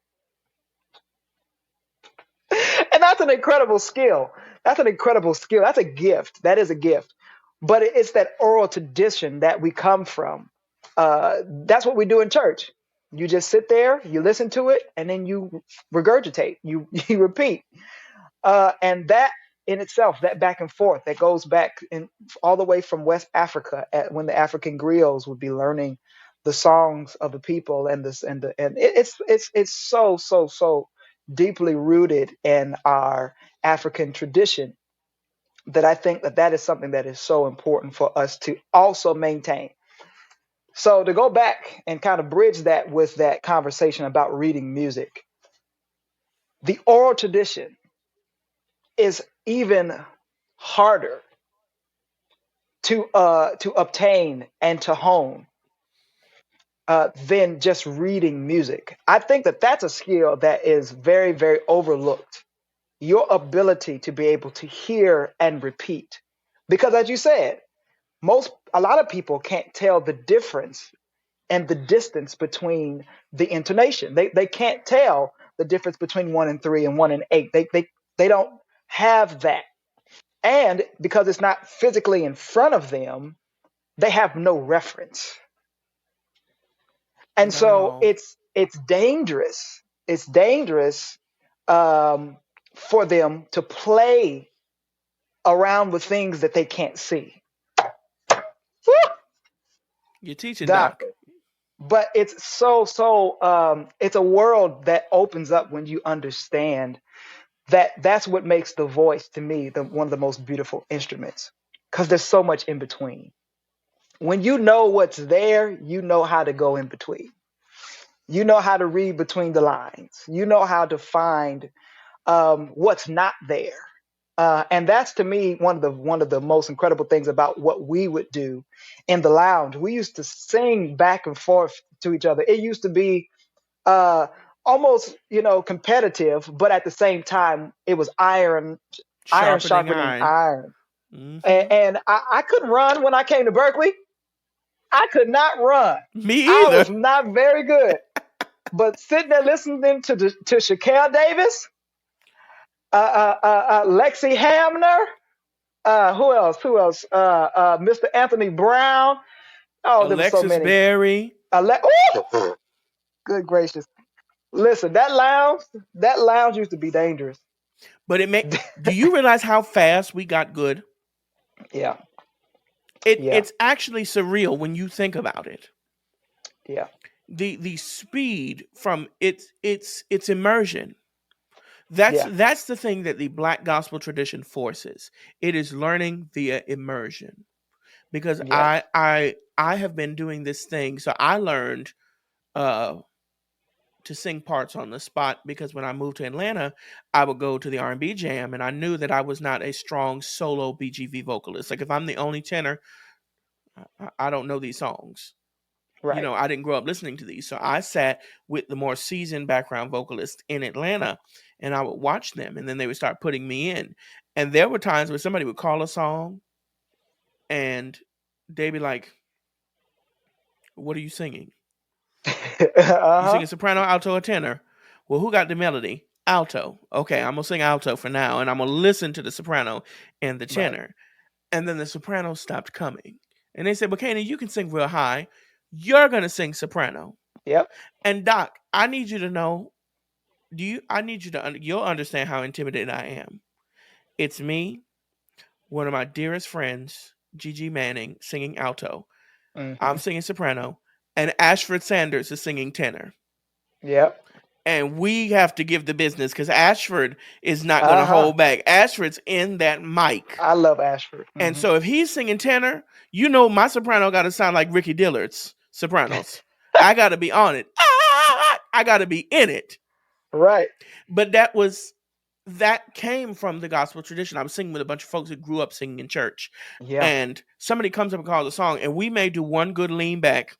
And that's an incredible skill. That's an incredible skill. That's a gift. That is a gift. But it's that oral tradition that we come from. That's what we do in church. You just sit there, you listen to it, and then you regurgitate, you repeat. And that in itself, that back and forth, that goes back all the way from West Africa, when the African griots would be learning the songs of the people, it's so deeply rooted in our African tradition, that I think that is something that is so important for us to also maintain. So to go back and kind of bridge that with that conversation about reading music, the oral tradition is even harder to obtain and to hone than just reading music. I think that that's a skill that is very, very overlooked. Your ability to be able to hear and repeat, because as you said, a lot of people can't tell the difference and the distance between the intonation. They can't tell the difference between 1 and 3 and 1 and 8. They don't have that. And because it's not physically in front of them, they have no reference. And so it's dangerous. It's dangerous for them to play around with things that they can't see. You're teaching, Doc. But it's it's a world that opens up when you understand that that's what makes the voice, to me, one of the most beautiful instruments, because there's so much in between. When you know what's there, you know how to go in between. You know how to read between the lines. You know how to find what's not there. And that's, to me, one of the most incredible things about what we would do in the lounge. We used to sing back and forth to each other. It used to be almost, competitive, but at the same time, it was iron sharpening iron. Mm-hmm. And I couldn't run when I came to Berklee. I could not run. Me either. I was not very good. But sitting there listening to Shaquille Davis, Lexi Hamner, who else? Mr. Anthony Brown. Oh, there were so many. Berry. Good gracious! Listen, that lounge used to be dangerous. But do you realize how fast we got good? Yeah. It's actually surreal when you think about it. Yeah. The speed from its immersion. That's the thing that the Black gospel tradition forces. It is learning via immersion. Because I have been doing this thing, so I learned to sing parts on the spot, because when I moved to Atlanta, I would go to the R&B jam, and I knew that I was not a strong solo BGV vocalist. Like, if I'm the only tenor, I don't know these songs. Right. I didn't grow up listening to these. So I sat with the more seasoned background vocalists in Atlanta, and I would watch them, and then they would start putting me in. And there were times where somebody would call a song, and they'd be like, "What are you singing? You singing soprano, alto, or tenor? Well, who got the melody? Alto. Okay, I'm going to sing alto for now, and I'm going to listen to the soprano and the tenor." Right. And then the soprano stopped coming. And they said, "But Cainan, you can sing real high. You're going to sing soprano." Yep. And Doc, I need you to know, you'll understand how intimidated I am. It's me, one of my dearest friends, Gigi Manning, singing alto. Mm-hmm. I'm singing soprano. And Ashford Sanders is singing tenor. Yep. And we have to give the business, because Ashford is not going to hold back. Ashford's in that mic. I love Ashford. Mm-hmm. And so if he's singing tenor, my soprano got to sound like Ricky Dillard's sopranos. I got to be on it. I got to be in it. Right. But that came from the gospel tradition. I was singing with a bunch of folks that grew up singing in church. Yeah. And somebody comes up and calls a song, and we may do one good lean back,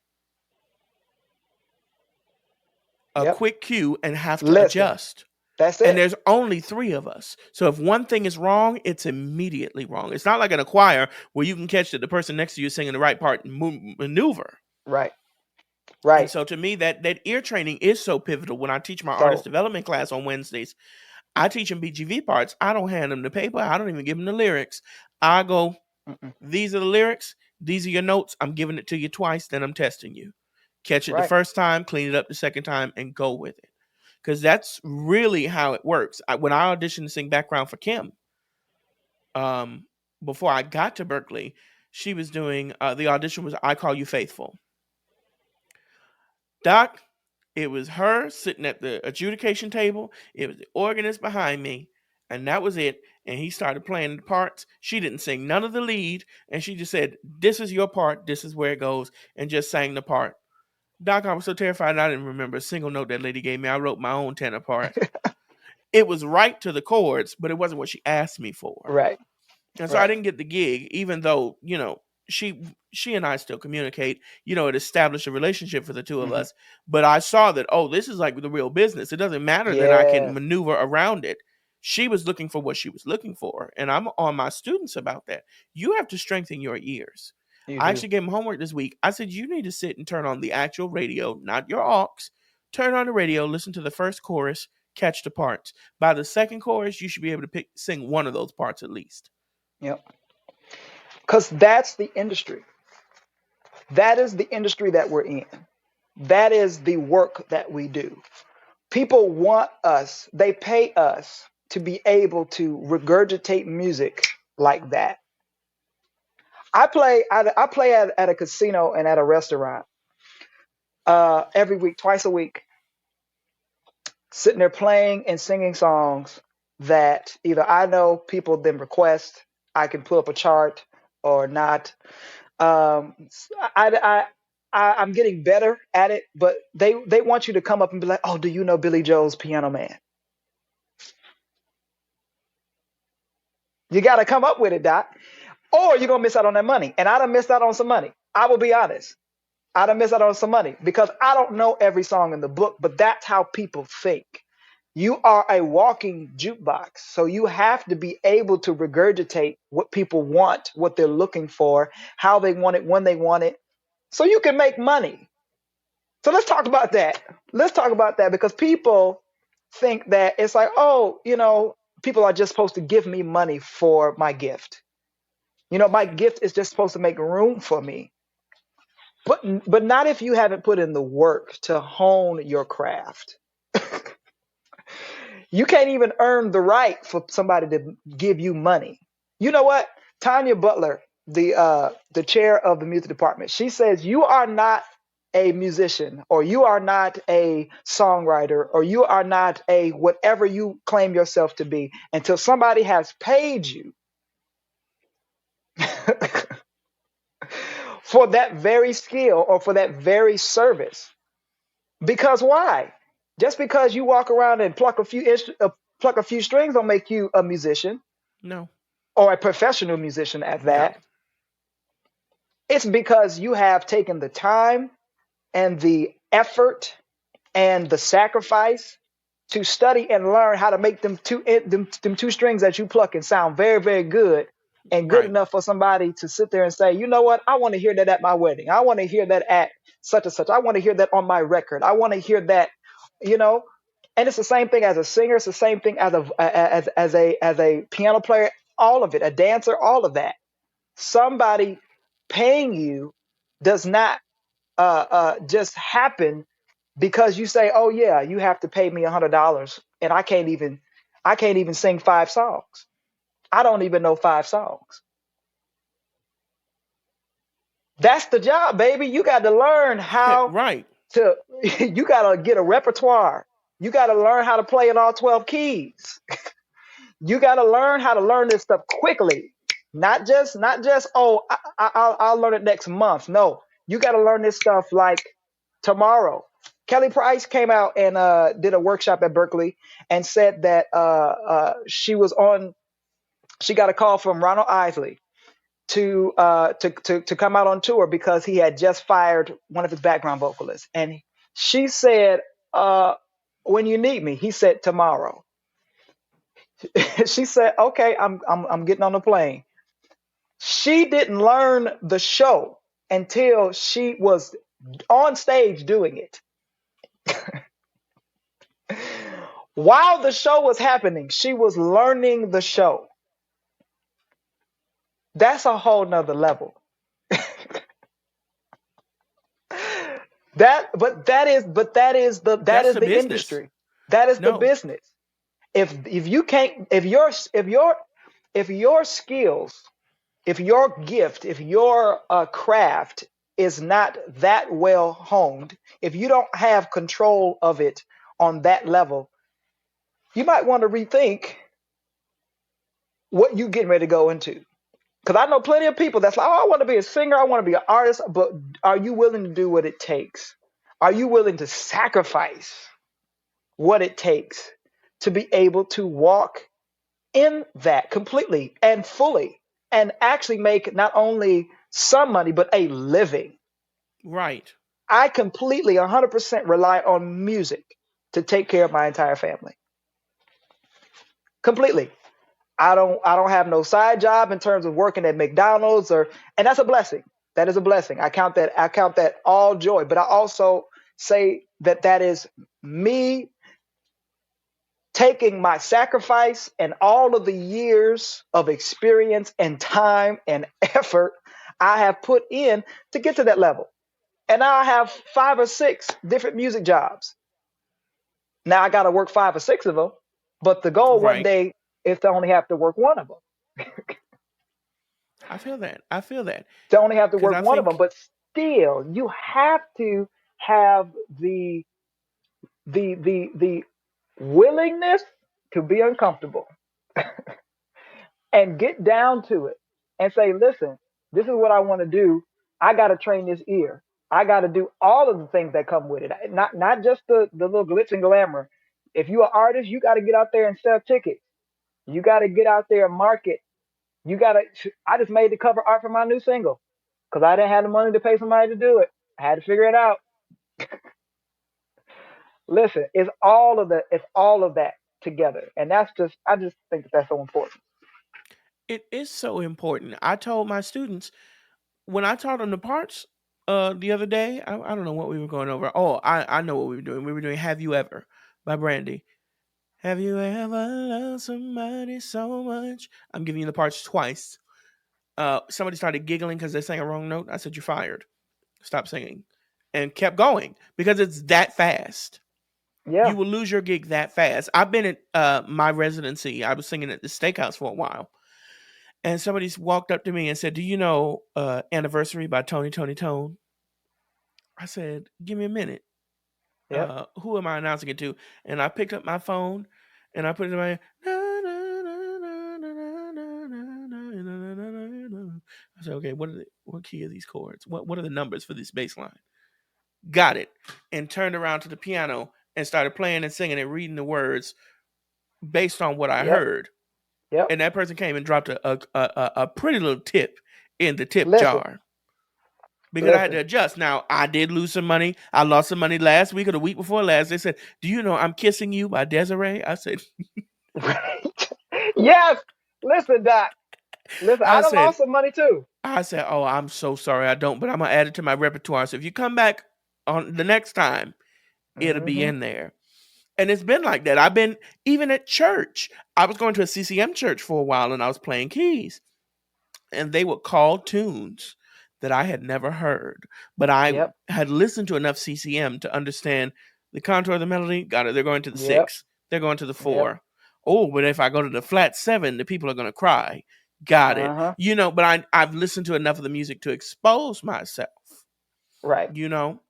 a quick cue, and have to adjust. That's it. And there's only 3 of us. So if one thing is wrong, it's immediately wrong. It's not like in a choir where you can catch that the person next to you is singing the right part and maneuver. Right. Right. And so to me, that ear training is so pivotal. When I teach my artist development class on Wednesdays, I teach them BGV parts. I don't hand them the paper. I don't even give them the lyrics. I go, these are the lyrics. These are your notes. I'm giving it to you twice. Then I'm testing you. Catch it the first time, clean it up the second time, and go with it. Because that's really how it works. When I auditioned to sing background for Kim, before I got to Berklee, she was doing, the audition was I Call You Faithful. Doc, it was her sitting at the adjudication table. It was the organist behind me, and that was it. And he started playing the parts. She didn't sing none of the lead, and she just said, "This is your part. This is where it goes," and just sang the part. Doc, I was so terrified I didn't remember a single note that lady gave me. I wrote my own tenor part. It was right to the chords, but it wasn't what she asked me for. Right. And so I didn't get the gig, even though, she and I still communicate. It established a relationship for the two of Hmm. us. But I saw that, this is like the real business. It doesn't matter that I can Yeah, maneuver around it. She was looking for what she was looking for, and I'm on my students about that. You have to strengthen your ears. you I do. actually gave them homework this week. I said, you need to sit and turn on the actual radio, not your aux. Turn on the radio, listen to the first chorus, catch the parts. By the second chorus, you should be able to sing one of those parts at least. Yep. Because that's the industry. That is the industry that we're in. That is the work that we do. People want us, they pay us to be able to regurgitate music like that. I play at a casino and at a restaurant every week, twice a week, sitting there playing and singing songs that either I know people then request, I can pull up a chart or not. Um, I'm getting better at it, but they want you to come up and be like, "Oh, do you know Billy Joel's Piano Man?" You got to come up with it, Doc, or you're gonna miss out on that money. And I done missed out on some money. I will be honest. I done missed out on some money because I don't know every song in the book, but that's how people think. You are a walking jukebox, so you have to be able to regurgitate what people want, what they're looking for, how they want it, when they want it, so you can make money. So let's talk about that. Let's talk about that because people think that it's like, oh, people are just supposed to give me money for my gift. My gift is just supposed to make room for me. But not if you haven't put in the work to hone your craft. You can't even earn the right for somebody to give you money. You know what? Tanya Butler, the chair of the music department, she says you are not a musician, or you are not a songwriter, or you are not a whatever you claim yourself to be until somebody has paid you for that very skill or for that very service. Because why? Just because you walk around and pluck a few strings don't make you a musician. No. Or a professional musician at that. No. It's because you have taken the time and the effort and the sacrifice to study and learn how to make them two strings that you pluck and sound very, very good and good enough for somebody to sit there and say, you know what, I want to hear that at my wedding. I want to hear that at such and such. I want to hear that on my record. I want to hear that, and it's the same thing as a singer. It's the same thing as a piano player, all of it, a dancer, all of that. Somebody paying you does not just happen because you say, oh yeah, you have to pay me $100 and I can't even sing 5 songs. I don't even know 5 songs. That's the job, baby. You got to learn how you got to get a repertoire. You got to learn how to play in all 12 keys. You got to learn how to learn this stuff quickly. Not just, I'll learn it next month. No, you got to learn this stuff like tomorrow. Kelly Price came out and did a workshop at Berklee and said that she got a call from Ronald Isley to come out on tour because he had just fired one of his background vocalists. And she said, when you need me, he said tomorrow. She said, okay, I'm getting on the plane. She didn't learn the show until she was on stage doing it. While the show was happening, she was learning the show. That's a whole nother level. That is the industry. That is the business. If your skills, if your gift, if your craft is not that well honed, if you don't have control of it on that level, you might want to rethink what you're getting ready to go into. Because I know plenty of people that's like, oh, I want to be a singer, I want to be an artist, but are you willing to do what it takes? Are you willing to sacrifice what it takes to be able to walk in that completely and fully and actually make not only some money, but a living. Right. I completely 100% rely on music to take care of my entire family. Completely. I don't have no side job in terms of working at McDonald's, and that's a blessing. That is a blessing. I count that all joy, but I also say that that is me taking my sacrifice and all of the years of experience and time and effort I have put in to get to that level. And now I have 5 or 6 different music jobs. Now I got to work 5 or 6 of them, but the goal one Right. day is to only have to work one of them. I feel that. I feel that. To only have to Because work I one of them, think but still, you have to have the willingness to be uncomfortable and get down to it and say, listen, this is what I want to do. I got to train this ear. I got to do all of the things that come with it. Not just the little glitz and glamour. If you're an artist, you got to get out there and sell tickets. You got to get out there and market. You got to. I just made the cover art for my new single because I didn't have the money to pay somebody to do it. I had to figure it out. Listen, it's all of that together, and that's just. I just think that that's so important. it is so important. I told my students when I taught them the parts the other day, I don't know what we were going over. Oh, I know what we were doing. We were doing Have You Ever by Brandy. Have you ever loved somebody so much? I'm giving you the parts twice. Somebody started giggling because they sang a wrong note. I said, "You're fired. Stop singing." And kept going because it's that fast. You Yeah. will lose your gig that fast. I've been at my residency. I was singing at the steakhouse for a while. And somebody walked up to me and said, "Do you know Anniversary by Tony Tone?" I said, "Give me a minute. Yep. Who am I announcing it to?" And I picked up my phone and I put it in my. I said, "Okay, what key are these chords? What are the numbers for this bass line?" Got it, and turned around to the piano and started playing and singing and reading the words based on what I Yep. heard. Yep. And that person came and dropped a pretty little tip in the tip Listen. jar because I had to Listen. adjust. Now, I did lose some money. I lost some money last week or the week before last. They said, "Do you know I'm Kissing You by Desiree?" I said, Right. Yes. Listen, Doc. Listen, I I done said, lost some money too. "Oh, I'm so sorry. I don't, but I'm going to add it to my repertoire. So if you come back on the next time, it'll be Hmm. in there." And it's been like that. I've been, even at church, I was going to a CCM church for a while and I was playing keys. And they would call tunes that I had never heard, but I Yep. had listened to enough CCM to understand the contour of the melody. Got it. They're going to the Yep. 6. They're going to the Yep. 4. Oh, but if I go to the flat 7, the people are going to cry. Got it. Uh-huh. But I've listened to enough of the music to expose myself. Right. You know,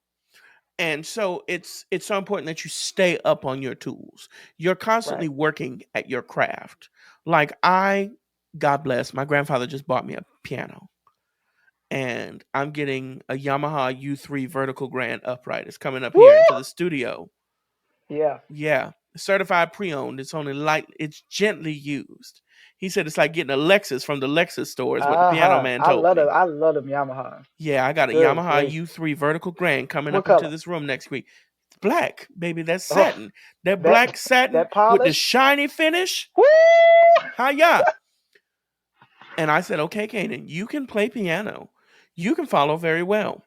and so it's so important that you stay up on your tools. You're constantly Right. working at your craft. Like I, God bless, my grandfather just bought me a piano and I'm getting a Yamaha U3 vertical grand upright. It's coming up here into Woo! the studio. Yeah. Yeah, certified pre-owned. It's only light. It's gently used. He said it's like getting a Lexus from the Lexus store. Is what the piano Uh-huh. man I told love them. me. I love them Yamaha. Yeah, I got a Good Yamaha gracious. U3 vertical grand coming What up into color? this room next week. It's black, baby. That's Oh, satin. That that black satin that with the polish. shiny finish. Woo! Hiya. And I said, "Okay, Cainan, you can play piano. You can follow very well.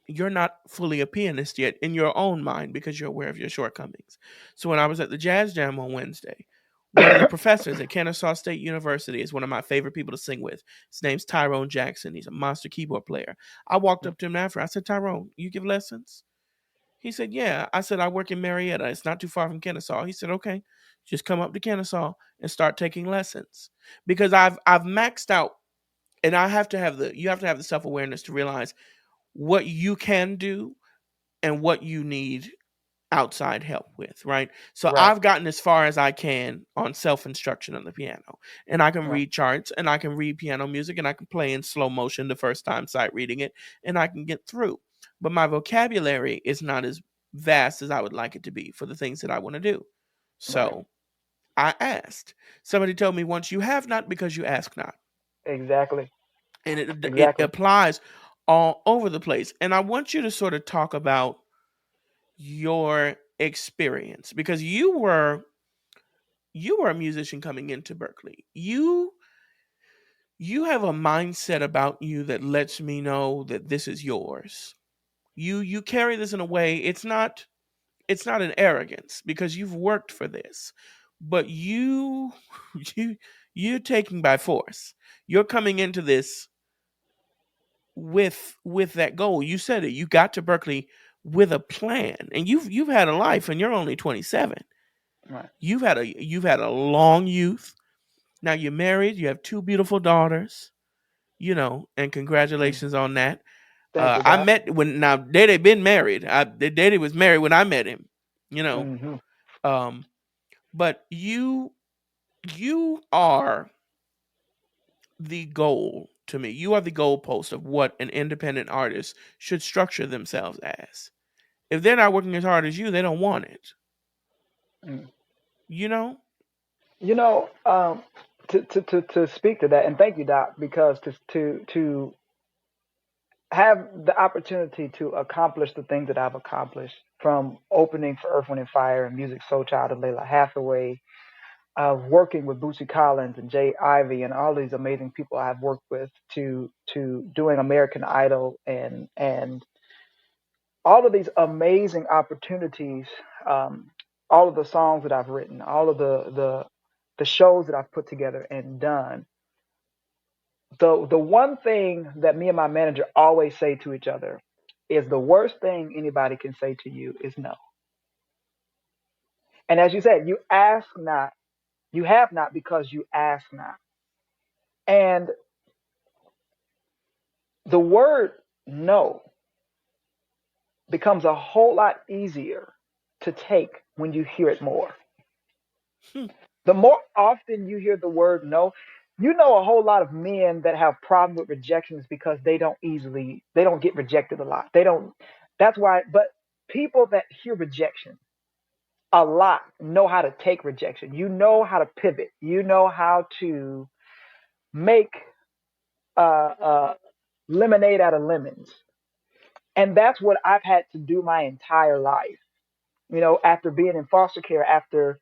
You're not fully a pianist yet in your own mind because you're aware of your shortcomings." So when I was at the Jazz Jam on Wednesday, one of the professors at Kennesaw State University is one of my favorite people to sing with. His name's Tyrone Jackson. He's a monster keyboard player. I walked up to him after. I said, "Tyrone, you give lessons?" He said, "Yeah." I said, "I work in Marietta. It's not too far from Kennesaw." He said, "Okay, just come up to Kennesaw and start taking lessons." Because I've maxed out, and you have to have the self-awareness to realize what you can do and what you need outside help with, right? So Right. I've gotten as far as I can on self-instruction on the piano. And I can Right. read charts and I can read piano music and I can play in slow motion the first time sight reading it and I can get through. But my vocabulary is not as vast as I would like it to be for the things that I want to do. Right. So I asked. Somebody told me once, "You have not because you ask not." Exactly. and it Exactly. applies all over the place. And I want you to sort of talk about your experience, because you were a musician coming into Berklee. You have a mindset about you that lets me know that this is yours. You carry this in a way, it's not an arrogance, because you've worked for this, but you you're taking by force. You're coming into this with that goal. You said it. You got to Berklee with a plan, and you've had a life, and you're only 27. Right. You've had a long youth. Now you're married. You have two beautiful daughters. And Mm. congratulations on that. Thank you, I Doc. met when now Dede been married. Dede was married when I met him. You know, Hmm. um, but you are the goal to me. You are the goalpost of what an independent artist should structure themselves as. If they're not working as hard as you, they don't want it. Mm. You know? You know, to speak to that, and thank you, Doc, because to have the opportunity to accomplish the things that I've accomplished, from opening for Earth, Wind and Fire and Music Soul Child and Layla Hathaway, working with Bootsy Collins and Jay Ivy and all these amazing people I've worked with, to doing American Idol and all of these amazing opportunities, um, all of the songs that I've written, all of the shows that I've put together and done. The one thing that me and my manager always say to each other is, the worst thing anybody can say to you is no. And as you said, you ask not, you have not because you ask not. And the word no becomes a whole lot easier to take when you hear it more. Hmm. The more often you hear the word no, you know a whole lot of men that have problem with rejections because they don't get rejected a lot. They don't, that's why, but people that hear rejection a lot know how to take rejection. You know how to pivot. You know how to make uh, lemonade out of lemons. And that's what I've had to do my entire life. After being in foster care, after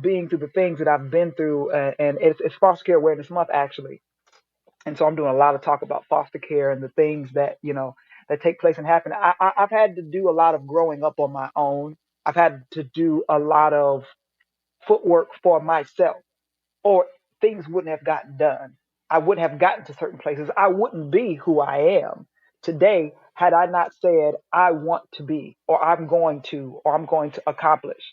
being through the things that I've been through, and it's Foster Care Awareness Month, actually. And so I'm doing a lot of talk about foster care and the things that, that take place and happen. I've had to do a lot of growing up on my own. I've had to do a lot of footwork for myself, or things wouldn't have gotten done. I wouldn't have gotten to certain places. I wouldn't be who I am today had I not said, I want to be, or I'm going to accomplish.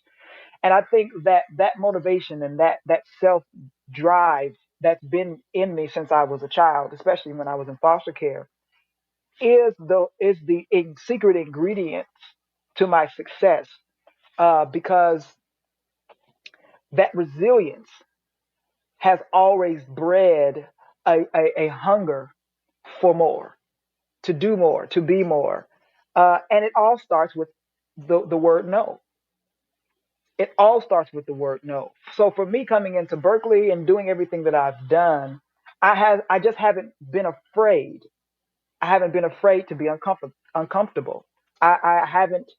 And I think that that motivation and that self drive that's been in me since I was a child, especially when I was in foster care, is the secret ingredient to my success. Because that resilience has always bred a hunger for more, to do more, to be more. And it all starts with the word no. It all starts with the word no. So for me, coming into Berklee and doing everything that I've done, I just haven't been afraid. I haven't been afraid to be uncomfortable. I haven't.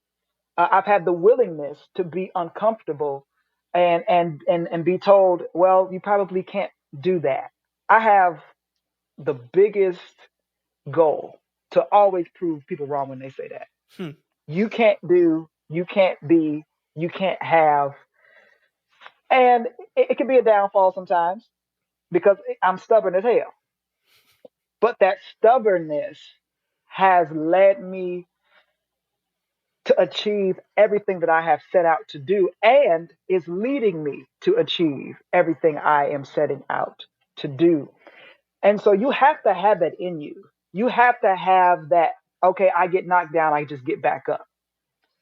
I've had the willingness to be uncomfortable, and be told, well, you probably can't do that. I have the biggest goal to always prove people wrong when they say that. Hmm. You can't do, you can't be, you can't have. And it can be a downfall sometimes because I'm stubborn as hell. But that stubbornness has led me to achieve everything that I have set out to do, and is leading me to achieve everything I am setting out to do. And so you have to have that in you. You have to have that, okay, I get knocked down, I just get back up.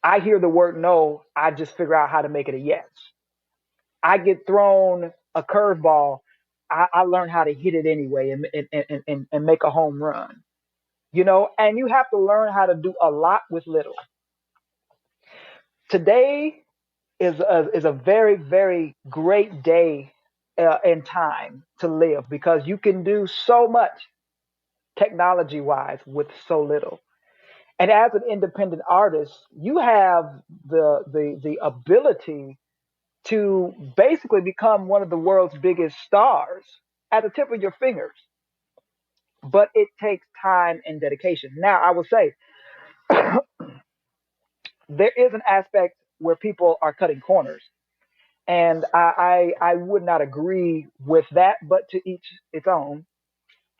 I hear the word no, I just figure out how to make it a yes. I get thrown a curveball, I learn how to hit it anyway, and make a home run. And you have to learn how to do a lot with little. Today is a very, very great day in time to live, because you can do so much technology wise with so little. And as an independent artist, you have the ability to basically become one of the world's biggest stars at the tip of your fingers. But it takes time and dedication. Now, I will say there is an aspect where people are cutting corners. And I would not agree with that, but to each its own.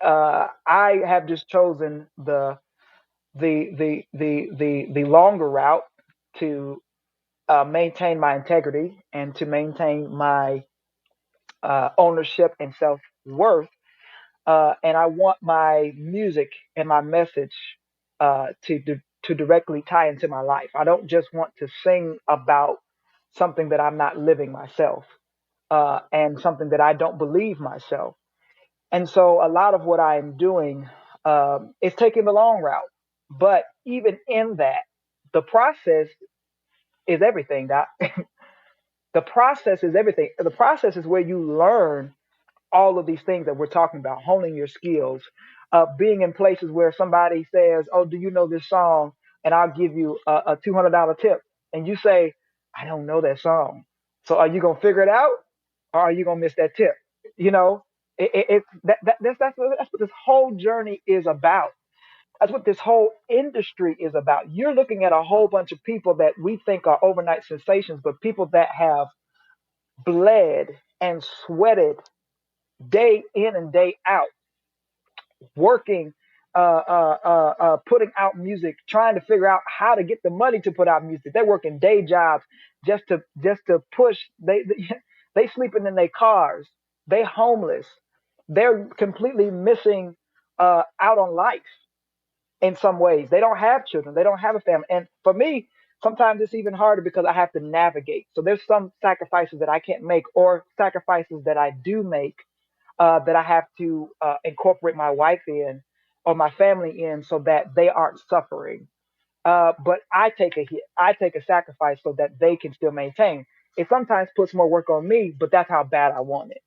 I have just chosen the longer route to maintain my integrity and to maintain my ownership and self worth. And I want my music and my message to directly tie into my life. I don't just want to sing about something that I'm not living myself, and something that I don't believe myself. And so a lot of what I am doing is taking the long route. But even in that, the process is everything, Doc. The process is everything. The process is where you learn all of these things that we're talking about, honing your skills, being in places where somebody says, "Oh, do you know this song?" And I'll give you a $200 tip, and you say, "I don't know that song." So are you gonna figure it out, or are you gonna miss that tip? You know, that's what this whole journey is about. That's what this whole industry is about. You're looking at a whole bunch of people that we think are overnight sensations, but people that have bled and sweated day in and day out, working, putting out music, trying to figure out how to get the money to put out music. They're working day jobs just to push. They sleeping in their cars. They homeless. They're completely missing out on life in some ways. They don't have children. They don't have a family. And for me, sometimes it's even harder because I have to navigate. So there's some sacrifices that I can't make, or sacrifices that I do make that I have to incorporate my wife in or my family in so that they aren't suffering. But I take a hit, I take a sacrifice so that they can still maintain. It sometimes puts more work on me, but that's how bad I want it.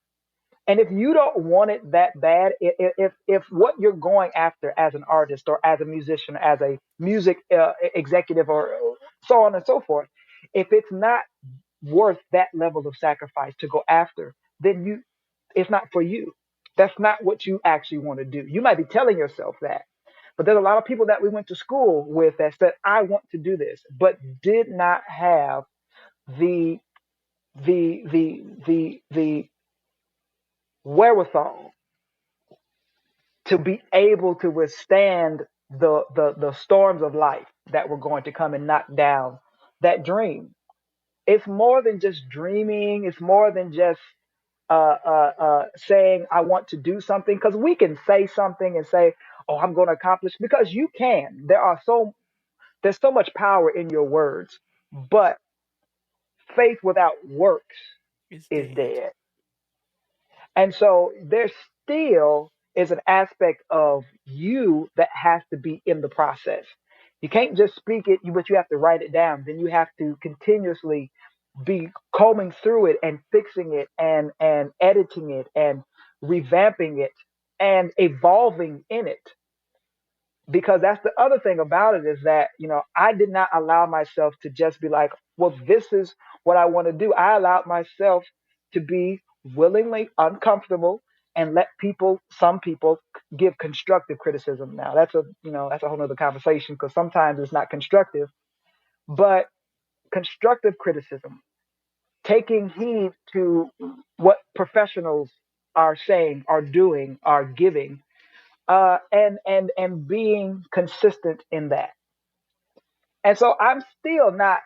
And if you don't want it that bad, if what you're going after as an artist or as a musician, as a music executive, or so on and so forth, if it's not worth that level of sacrifice to go after, then it's not for you. That's not what you actually want to do. You might be telling yourself that, but there's a lot of people that we went to school with that said, "I want to do this," but did not have the the wherewithal to be able to withstand the storms of life that were going to come and knock down that dream. It's more than just dreaming. It's more than just saying I want to do something, because we can say something and say, "Oh, I'm going to accomplish," because you can. There's so much power in your words, but faith without works It's is dead. dead. And so there still is an aspect of you that has to be in the process. You can't just speak it, but you have to write it down. Then you have to continuously be combing through it and fixing it and editing it and revamping it and evolving in it. Because that's the other thing about it, is that I did not allow myself to just be like, well, this is what I want to do. I allowed myself to be willingly uncomfortable and let some people give constructive criticism. Now that's a whole nother conversation, because sometimes it's not constructive, but constructive criticism, taking heed to what professionals are saying, are doing, are giving, and being consistent in that. And so I'm still not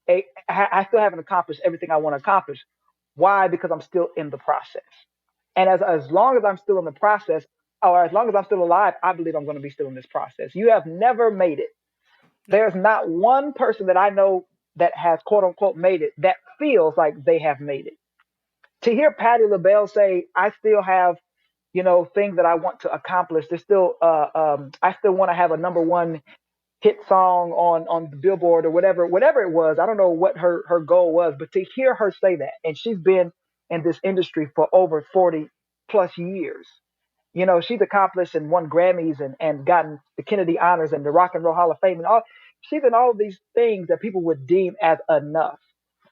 I still haven't accomplished everything I want to accomplish. Why? Because I'm still in the process. And as long as I'm still in the process, or as long as I'm still alive, I believe I'm going to be still in this process. You have never made it. No. There's not one person that I know that has quote unquote made it that feels like they have made it. To hear Patti LaBelle say, "I still have, things that I want to accomplish. There's still, I still want to have a number one hit song on the Billboard," or whatever it was. I don't know what her goal was, but to hear her say that, and she's been in this industry for over 40 plus years, You know, she's accomplished and won Grammys and gotten the Kennedy Honors and the Rock and Roll Hall of Fame and all. She's in all of these things that people would deem as enough.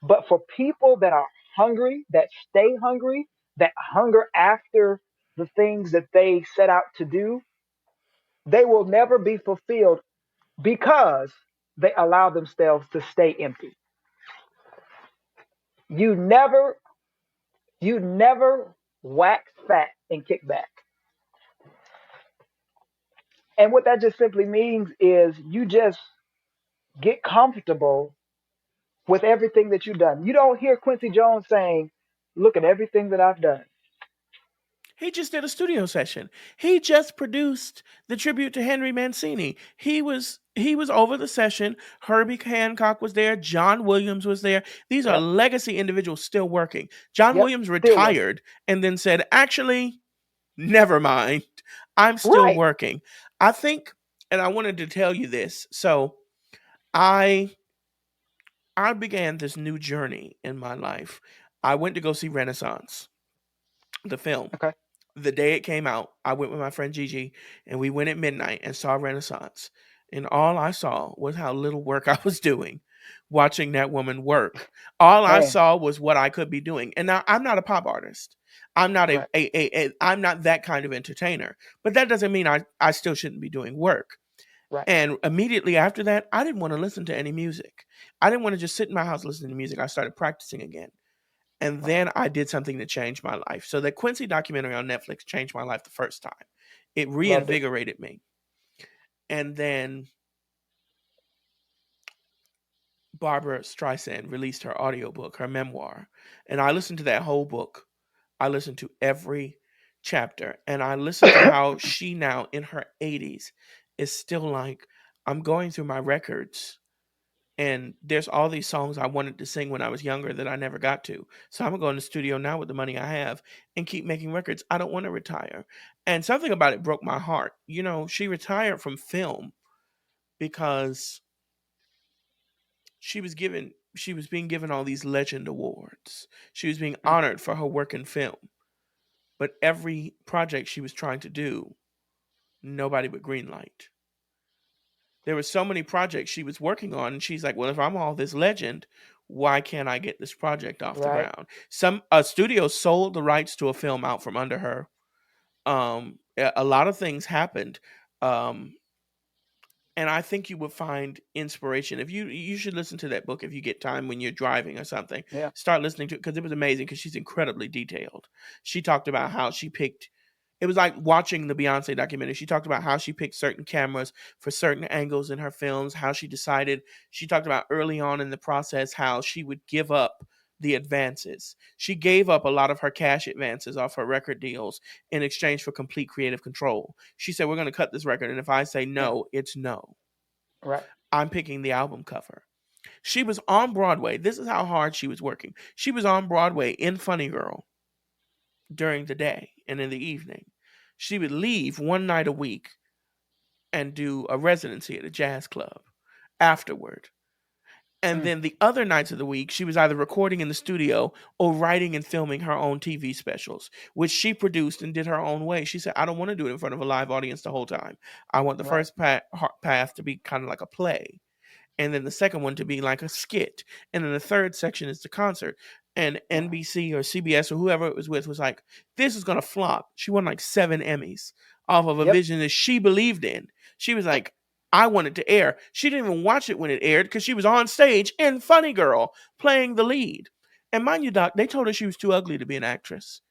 But for people that are hungry, that stay hungry, that hunger after the things that they set out to do, they will never be fulfilled because they allow themselves to stay empty. You never, you never wax fat and kick back. And what that just simply means is you just get comfortable with everything that you've done. You don't hear Quincy Jones saying, "Look at everything that I've done." He just did a studio session. He just produced the tribute to Henry Mancini. He was over the session. Herbie Hancock was there. John Williams was there. These are Yep, legacy individuals still working. John yep, Williams still working. retired and then said, "Actually, never mind. I'm still Right. working." I think, and I wanted to tell you this. So I I began this new journey in my life. I went to go see Renaissance, the film. Okay. The day it came out, I went with my friend Gigi and we went at midnight and saw Renaissance. And all I saw was how little work I was doing watching that woman work. All I Man. saw was what I could be doing. And now I'm not a pop artist. I'm not Right. I'm not that kind of entertainer. But that doesn't mean I still shouldn't be doing work. Right. And immediately after that, I didn't want to listen to any music. I didn't want to just sit in my house listening to music. I started practicing again. And Right. then I did something that changed my life. So the Quincy documentary on Netflix changed my life the first time. It Loved it. reinvigorated me. And then Barbara Streisand released her audiobook, her memoir. And I listened to that whole book. I listened to every chapter. And I listened to how she now in her 80s is still like, I'm going through my records and there's all these songs I wanted to sing when I was younger that I never got to. So I'm gonna go in the studio now with the money I have and keep making records. I don't want to retire. And something about it broke my heart. You know, she retired from film because she was being given all these legend awards. She was being Mhm. honored for her work in film. But every project she was trying to do, nobody would greenlight. There were so many projects she was working on, and she's like, "Well, if I'm all this legend, why can't I get this project off the Right. ground?" Some a studio sold the rights to a film out from under her. A lot of things happened, um, and I think you would find inspiration if you should listen to that book if you get time when you're driving or something. Yeah. Start listening to it because it was amazing because she's incredibly detailed. She talked about how she picked it was like watching the Beyonce documentary. She talked about how she picked certain cameras for certain angles in her films, how she decided. She talked about early on in the process how she would give up the advances. She gave up a lot of her cash advances off her record deals in exchange for complete creative control. She said, "We're going to cut this record, and if I say Yeah. no, it's no. Right. I'm picking the album cover." She was on Broadway. This is how hard she was working. She was on Broadway in Funny Girl during the day and in the evening. She would leave one night a week and do a residency at a jazz club afterward. And Mm. then the other nights of the week, she was either recording in the studio or writing and filming her own TV specials, which she produced and did her own way. She said, "I don't want to do it in front of a live audience the whole time. I want the Right. first path to be kind of like a play, and then the second one to be like a skit, and then the third section is the concert." And Right. NBC or CBS or whoever it was with was like, "This is gonna flop." She won like 7 Emmys off of a Yep. vision that she believed in. She was like, "I want it to air." She didn't even watch it when it aired because she was on stage in Funny Girl playing the lead. And mind you, Doc, they told her she was too ugly to be an actress.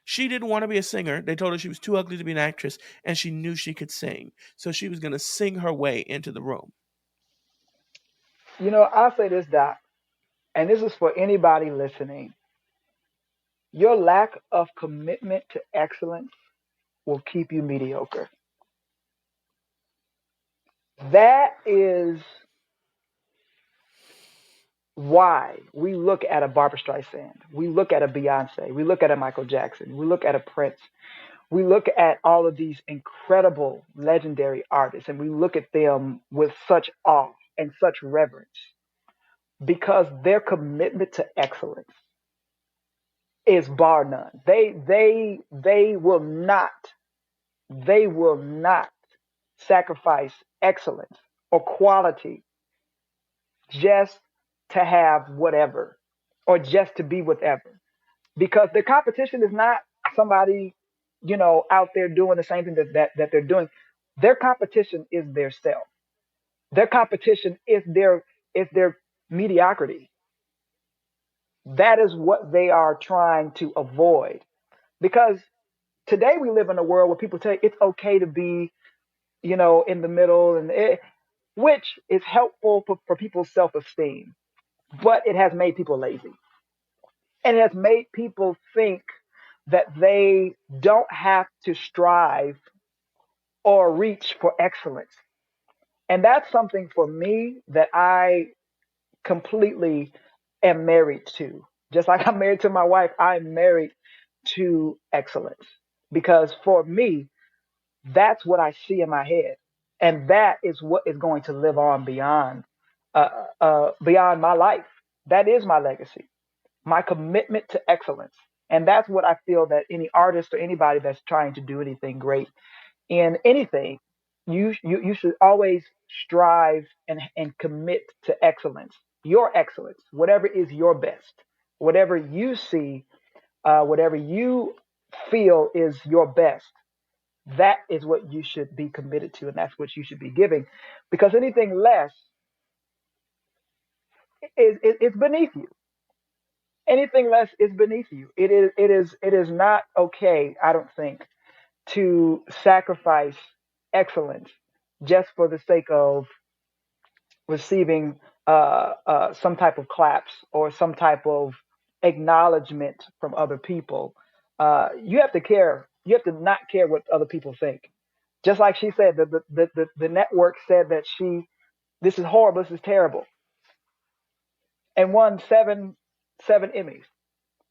She didn't want to be a singer. They told her she was too ugly to be an actress, and she knew she could sing. So she was going to sing her way into the room. You know, I'll say this, Doc, and this is for anybody listening. Your lack of commitment to excellence will keep you mediocre. That is why we look at a Barbara Streisand, we look at a Beyonce, we look at a Michael Jackson, we look at a Prince, we look at all of these incredible, legendary artists, and we look at them with such awe and such reverence because their commitment to excellence is bar none. They will not they will not sacrifice excellence or quality just to have whatever or just to be whatever. Because the competition is not somebody, out there doing the same thing that they're doing. Their competition is their self. Their competition is their mediocrity. That is what they are trying to avoid. Because today we live in a world where people tell you it's okay to be, in the middle, which is helpful for people's self-esteem, but it has made people lazy. And it has made people think that they don't have to strive or reach for excellence. And that's something for me that I completely am married to. Just like I'm married to my wife, I'm married to excellence. Because for me, that's what I see in my head. And that is what is going to live on beyond my life. That is my legacy, my commitment to excellence. And that's what I feel that any artist or anybody that's trying to do anything great in anything, you should always strive and commit to excellence, your excellence, whatever is your best, whatever you see, whatever you feel is your best. That is what you should be committed to, and that's what you should be giving, because anything less is beneath you. Anything less is beneath you. It is not okay, I don't think, to sacrifice excellence just for the sake of receiving some type of claps or some type of acknowledgement from other people. You have to care. You have to not care what other people think. Just like she said, the network said that this is horrible, this is terrible, and won seven Emmys.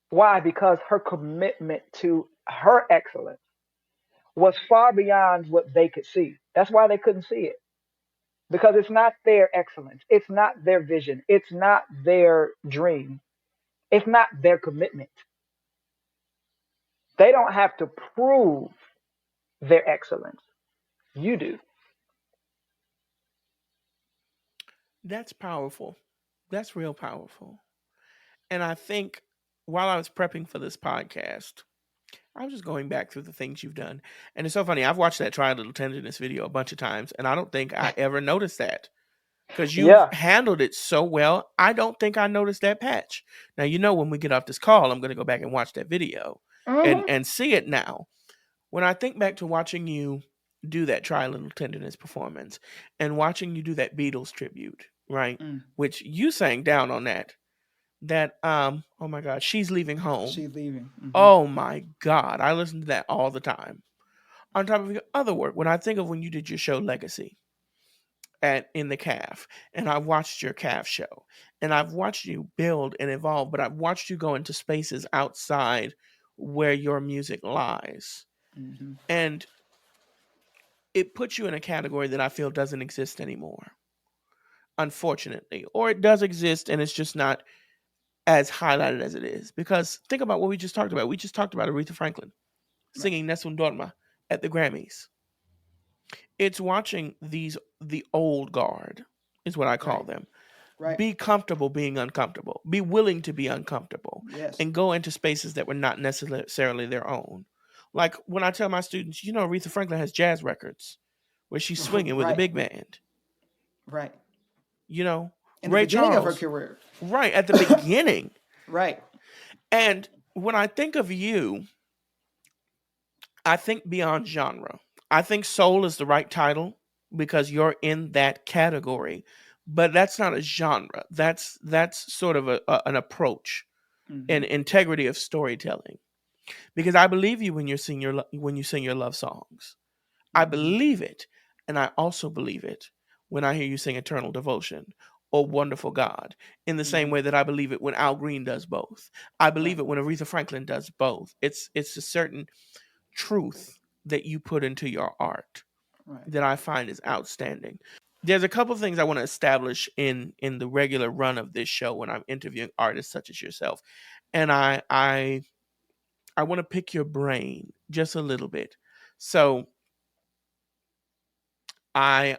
Why? Because her commitment to her excellence was far beyond what they could see. That's why they couldn't see it, because it's not their excellence. It's not their vision. It's not their dream. It's not their commitment. They don't have to prove their excellence. You do. That's powerful. That's real powerful. And I think while I was prepping for this podcast, I was just going back through the things you've done. And it's so funny. I've watched that Try a Little Tenderness video a bunch of times, and I don't think I ever noticed that because you've Yeah. handled it so well. I don't think I noticed that patch. Now, when we get off this call, I'm going to go back and watch that video Hmm. and see it now. When I think back to watching you do that Try a Little Tenderness performance and watching you do that Beatles tribute, right? Mm. Which you sang down on that oh my god, She's Leaving Home. She's leaving. Hmm. Oh my god, I listen to that all the time. On top of your other work, when I think of when you did your show Legacy in the CAF, and I've watched your CAF show, and I've watched you build and evolve, but I've watched you go into spaces outside where your music lies. Hmm. And it puts you in a category that I feel doesn't exist anymore, unfortunately. Or it does exist and it's just not as highlighted as it is. Because think about what we just talked about. We just talked about Aretha Franklin Right. singing Nessun Dorma at the Grammys. It's watching the old guard, is what I call Right. them, Right. be comfortable being uncomfortable, be willing to be uncomfortable, Yes. and go into spaces that were not necessarily their own. Like when I tell my students, Aretha Franklin has jazz records where she's swinging with a Right. big band. Right. You know, In the Ray beginning of her Charles, career. right at the beginning. Right. And when I think of you, I think beyond genre. I think soul is the right title because you're in that category, but that's not a genre. That's sort of an approach, an Hmm. integrity of storytelling. Because I believe you when when you sing your love songs. I Hmm. believe it, and I also believe it when I hear you sing Eternal Devotion or Wonderful God, in the same Hmm. way that I believe it when Al Green does both. I believe Right. it when Aretha Franklin does both. It's a certain truth that you put into your art Right. that I find is outstanding. There's a couple of things I want to establish in the regular run of this show when I'm interviewing artists such as yourself, and I want to pick your brain just a little bit. So I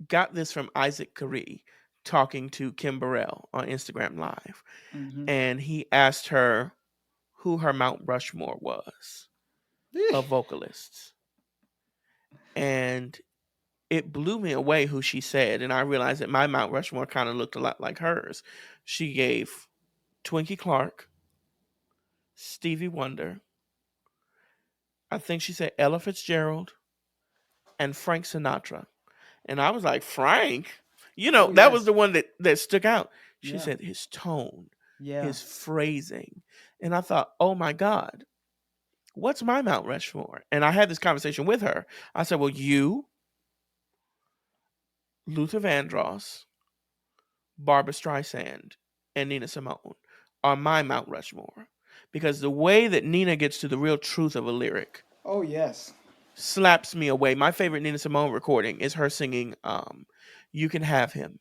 got this from Isaac Caree talking to Kim Burrell on Instagram Live. Mm-hmm. And he asked her who her Mount Rushmore was of vocalists. And it blew me away who she said. And I realized that my Mount Rushmore kind of looked a lot like hers. She gave Twinkie Clark, Stevie Wonder, I think she said Ella Fitzgerald, and Frank Sinatra. And I was like, Frank? Oh, That was yes. the one that stuck out. She Yeah. said his tone, Yeah. his phrasing. And I thought, oh my God, what's my Mount Rushmore? And I had this conversation with her. I said, well, you, Luther Vandross, Barbra Streisand, and Nina Simone are my Mount Rushmore. Because the way that Nina gets to the real truth of a lyric Oh, yes. slaps me away. My favorite Nina Simone recording is her singing You Can Have Him.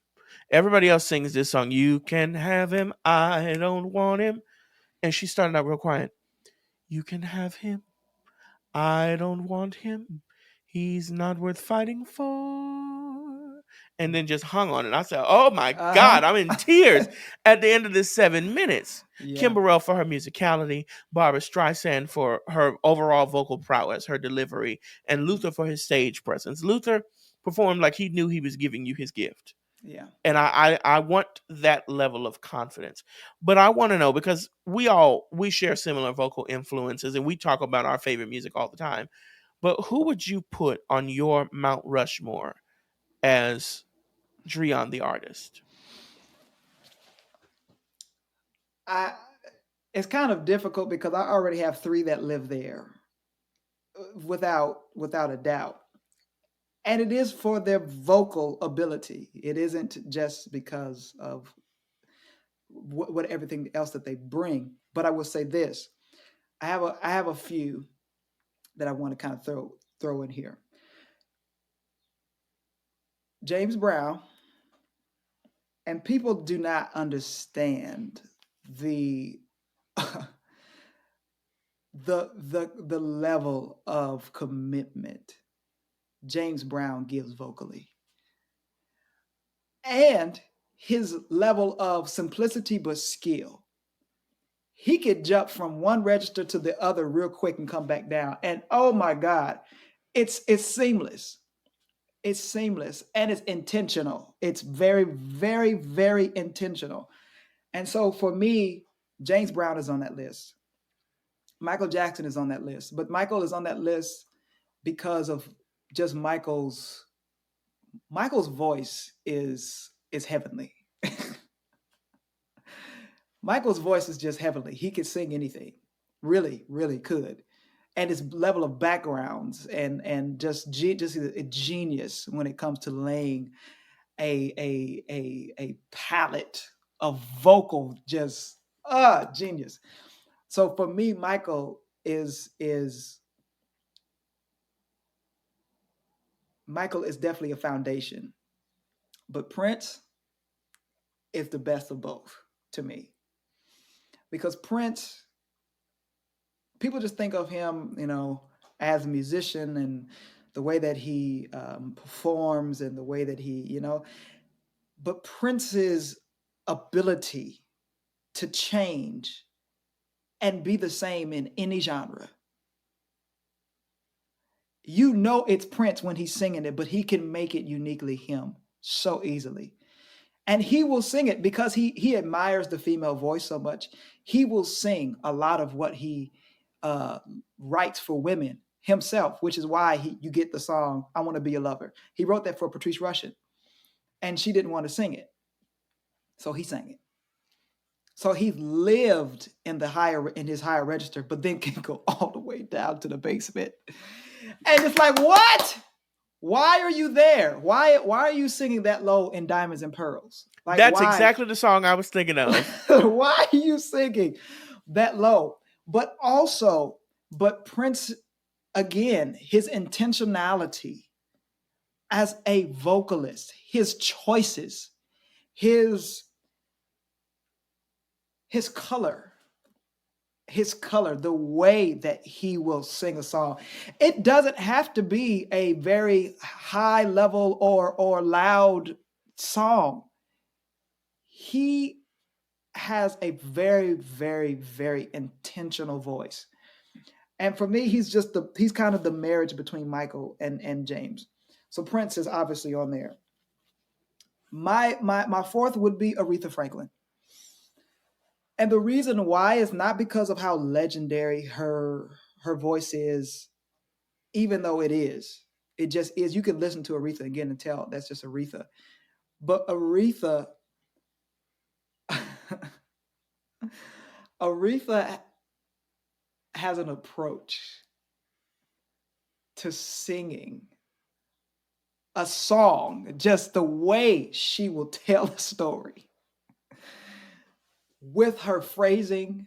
Everybody else sings this song, You Can Have Him, I Don't Want Him. And she started out real quiet. You can have him, I don't want him. He's not worth fighting for. And then just hung on it. I said, oh my God, I'm in tears at the end of this 7 minutes. Yeah. Kim Burrell for her musicality, Barbra Streisand for her overall vocal prowess, her delivery, and Luther for his stage presence. Luther performed like he knew he was giving you his gift. Yeah. And I want that level of confidence. But I want to know, because we share similar vocal influences and we talk about our favorite music all the time. But who would you put on your Mount Rushmore as Dreion the artist? It's kind of difficult because I already have 3 that live there, without a doubt. And it is for their vocal ability. It isn't just because of what everything else that they bring. But I will say this: I have a few that I want to kind of throw in here. James Brown, and people do not understand the the level of commitment James Brown gives vocally, and his level of simplicity but skill. He could jump from one register to the other real quick and come back down. And oh my God, it's seamless. It's seamless and it's intentional. It's very, very, very intentional. And so for me, James Brown is on that list. Michael Jackson is on that list, but Michael is on that list because of just Michael's voice is heavenly. Michael's voice is just heavenly. He could sing anything, really, really could. And his level of backgrounds and just a genius when it comes to laying a palette of vocal, just genius. So for me, Michael is definitely a foundation, but Prince is the best of both to me, because Prince, people just think of him, as a musician and the way that he performs and the way that he, but Prince's ability to change and be the same in any genre. It's Prince when he's singing it, but he can make it uniquely him so easily. And he will sing it because he admires the female voice so much. He will sing a lot of what he writes for women himself, which is why you get the song "I Want to Be a Lover." He wrote that for Patrice Rushen, and she didn't want to sing it, so he sang it. So he lived in his higher register, but then can go all the way down to the basement. And it's like, what? Why are you there? Why are you singing that low in Diamonds and Pearls? Like, That's why? exactly the song I was thinking of. Why are you singing that low? But Prince, again, his intentionality as a vocalist, his choices, his color, his color, the way that he will sing a song. It doesn't have to be a very high level or loud song. He has a very, very, very intentional voice. And for me, he's kind of the marriage between Michael and James. So Prince is obviously on there. My fourth would be Aretha Franklin. And the reason why is not because of how legendary her voice is, even though it is. It just is. You can listen to Aretha again and tell that's just Aretha. But Aretha has an approach to singing a song, just the way she will tell a story with her phrasing,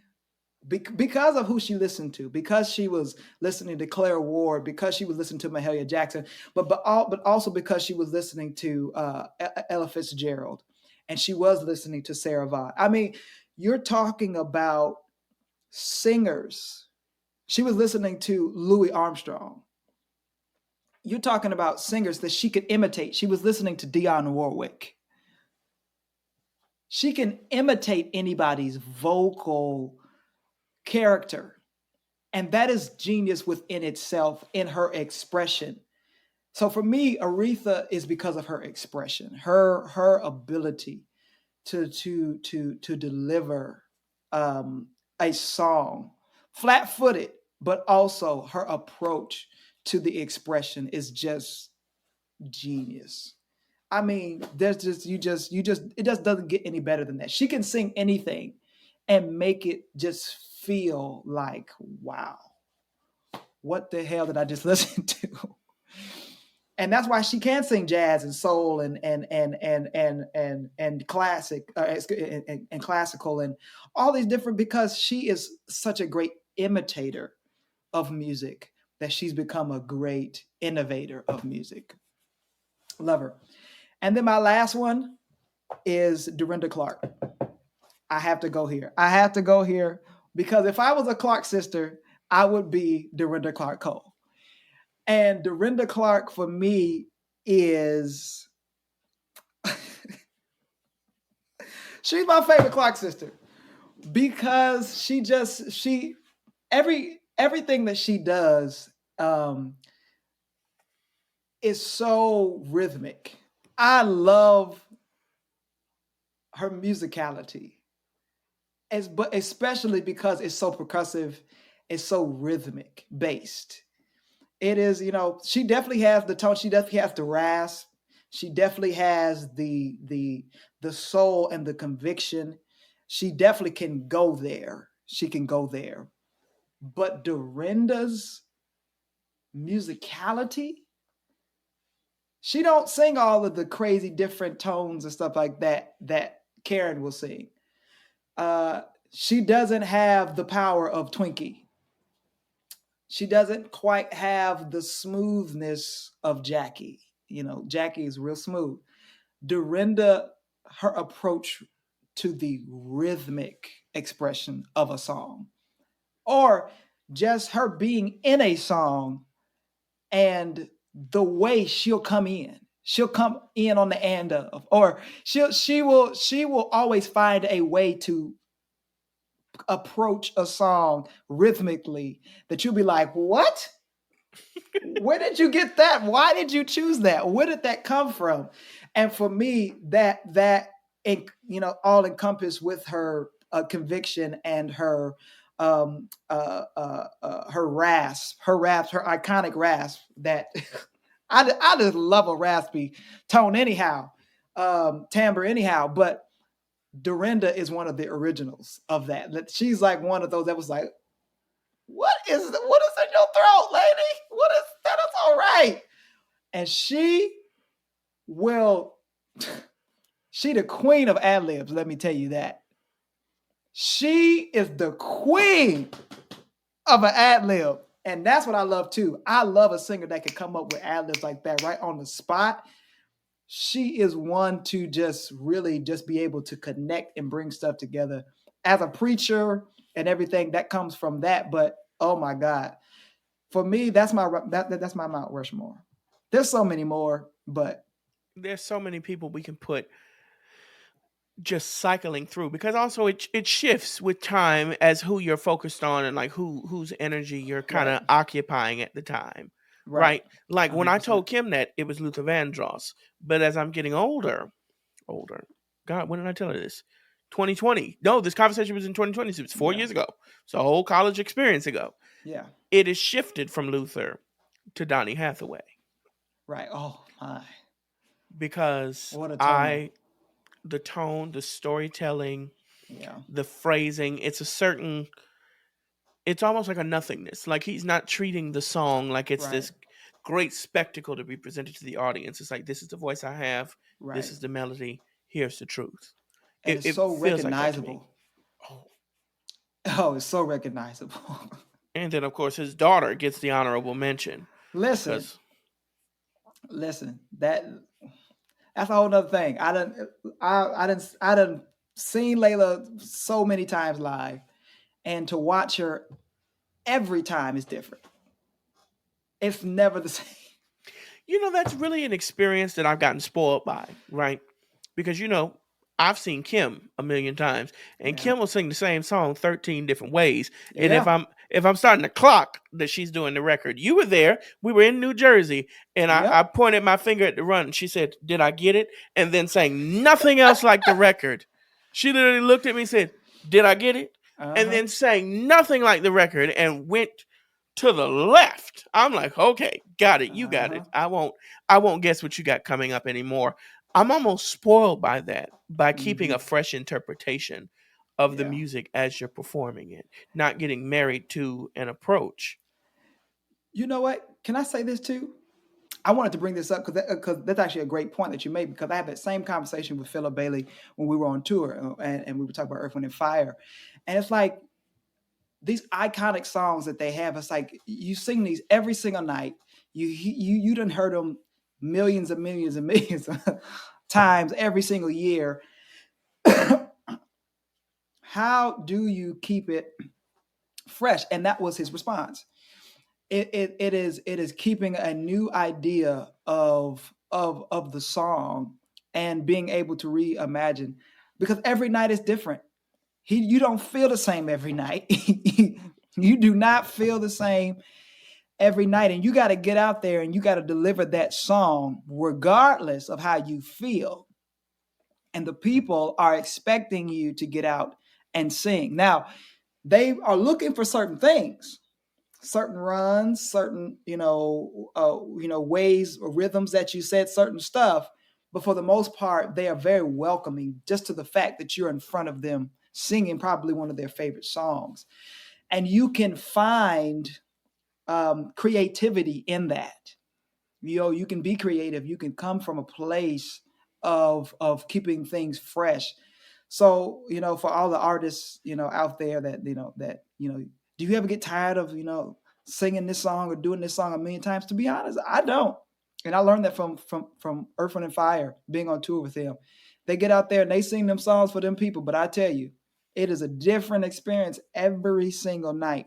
because of who she listened to, because she was listening to Claire Ward, because she was listening to Mahalia Jackson, but also because she was listening to Ella Fitzgerald, and she was listening to Sarah Vaughan. I mean, you're talking about singers. She was listening to Louis Armstrong. You're talking about singers that she could imitate. She was listening to Dionne Warwick. She can imitate anybody's vocal character. And that is genius within itself in her expression. So for me, Aretha is because of her expression, her ability to deliver a song flat-footed, but also her approach to the expression is just genius. I mean, it just doesn't get any better than that. She can sing anything and make it just feel like, wow, what the hell did I just listen to? And that's why she can sing jazz and soul and classic and classical and all these different, because she is such a great imitator of music that she's become a great innovator of music. Love her. And then my last one is Dorinda Clark. I have to go here because if I was a Clark sister, I would be Dorinda Clark Cole. And Dorinda Clark for me is she's my favorite Clark sister because everything that she does is so rhythmic. I love her musicality, but especially because it's so percussive, it's so rhythmic based. It is, she definitely has the tone. She definitely has the rasp. She definitely has the soul and the conviction. She definitely can go there. She can go there. But Dorinda's musicality, she don't sing all of the crazy different tones and stuff like that Karen will sing. She doesn't have the power of Twinkie. She doesn't quite have the smoothness of Jackie. Jackie is real smooth. Dorinda, her approach to the rhythmic expression of a song, or just her being in a song and the way she'll come in on the end of, or she will always find a way to approach a song rhythmically that you'll be like, what? Where did you get that? Why did you choose that? Where did that come from? And for me, that all encompassed with her conviction and her rasp, her iconic rasp that I just love a raspy tone anyhow, timbre anyhow, but Dorinda is one of the originals of that. She's like one of those that was like, what is in your throat, lady? What is that? It's all right. And she the queen of ad-libs, let me tell you that. She is the queen of an ad-lib. And that's what I love too. I love a singer that can come up with ad-libs like that right on the spot. She is one to just really just be able to connect and bring stuff together. As a preacher, and everything that comes from that. But oh my God, for me, that's that's my Mount Rushmore. There's so many more, but There's so many people we can put just cycling through, because also it shifts with time as who you're focused on and like whose energy you're kind right, of occupying at the time, right, right? Like when I 100%. told Kim that, it was Luther Vandross, but as I'm getting older, God, when did I tell her this? 2020. No, this conversation was in 2020. So it was 4 years ago. So a whole college experience ago. Yeah, It is shifted from Luther to Donny Hathaway right. Oh my, because what a tone. I the tone, the storytelling, Yeah, the phrasing, it's almost like a nothingness. Like he's not treating the song like it's right, this great spectacle to be presented to the audience. It's like, this is the voice I have, this right. is the melody, here's the truth. And It, it's it so feels like that to me. recognizable. Oh. Oh, it's so recognizable. And then, of course, his daughter gets the honorable mention listen, because listen. That's a whole nother thing. I done seen Layla so many times live, and to watch her every time is different. It's never the same. that's really an experience that I've gotten spoiled by, right? Because I've seen Kim a million times, and Yeah, Kim will sing the same song 13 different ways. And if yeah, I'm starting to clock that she's doing the record, you were there. We were in New Jersey, and I yep. pointed my finger at the run. And she said, "Did I get it?" And then sang nothing else like the record. She literally looked at me and said, "Did I get it?" Uh And huh. then sang nothing like the record and went to the left. I'm like, okay, got it. You Uh got huh. it. I won't guess what you got coming up anymore. I'm almost spoiled by that, by keeping Hmm. a fresh interpretation of the Yeah. music as you're performing it, not getting married to an approach. You know what? Can I say this too? I wanted to bring this up because that's actually a great point that you made, because I had that same conversation with Philip Bailey when we were on tour, and we were talking about Earth, Wind, and Fire. And it's like these iconic songs that they have. It's like you sing these every single night. You done heard them millions and millions and millions of times every single year. How do you keep it fresh? And that was his response. It is keeping a new idea of the song and being able to reimagine, because every night is different. You don't feel the same every night. You do not feel the same every night, and you got to get out there and you got to deliver that song regardless of how you feel, and the people are expecting you to get out and sing. Now they are looking for certain things, certain runs, certain ways or rhythms that you said, certain stuff. But for the most part, they are very welcoming just to the fact that you're in front of them singing probably one of their favorite songs, and you can find creativity in that. You can be creative. You can come from a place of keeping things fresh. So for all the artists out there that do you ever get tired of singing this song or doing this song a million times? To be honest, I don't. And I learned that from Earth, Wind, and Fire, being on tour with them. They get out there and they sing them songs for them people, but I tell you, it is a different experience every single night,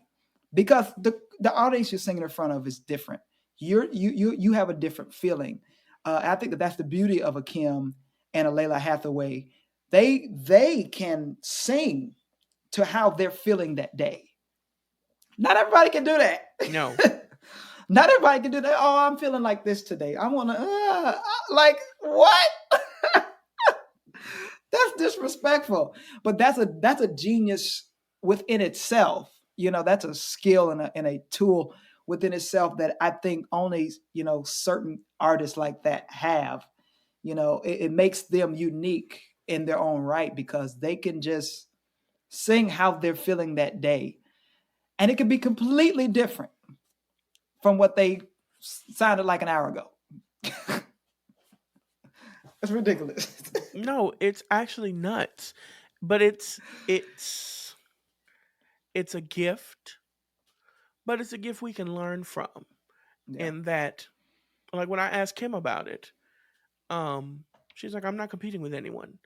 because the audience you're singing in front of is different. You have a different feeling. I think that's the beauty of a Kim and a Layla Hathaway. They can sing to how they're feeling that day. Not everybody can do No. that. Not everybody can do that. Oh, I'm feeling like this today. I want to like what? That's disrespectful. But that's a genius within itself. That's a skill and a tool within itself that I think only certain artists like that have. It makes them unique in their own right, because they can just sing how they're feeling that day, and it can be completely different from what they sounded like an hour ago. It's ridiculous. No, it's actually nuts. But it's a gift, but it's a gift we can learn from. Yeah. In that, like when I asked Kim about it, she's like, I'm not competing with anyone.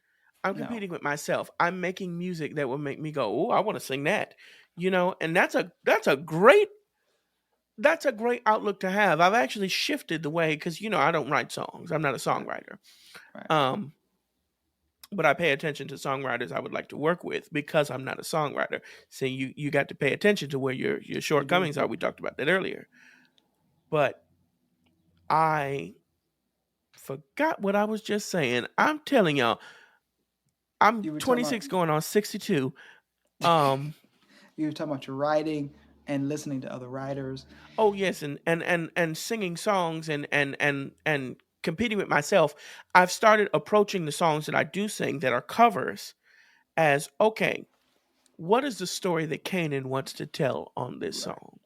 I'm No. competing with myself. I'm making music that will make me go, "Oh, I want to sing that." And that's a great outlook to have. I've actually shifted the way cuz I don't write songs. I'm not a Right. songwriter. Right. Um but I pay attention to songwriters I would like to work with because I'm not a songwriter. So you got to pay attention to where your You do. shortcomings are. We talked about that earlier. But I forgot what I was just saying. I'm telling y'all, I'm You were talking about 26 going on 62. Um you were talking about your writing and listening to other writers. oh yes, and singing songs and competing with myself. I've started approaching the songs that I do sing that are covers as okay, what is the story that Cainan wants to tell on this Right. song?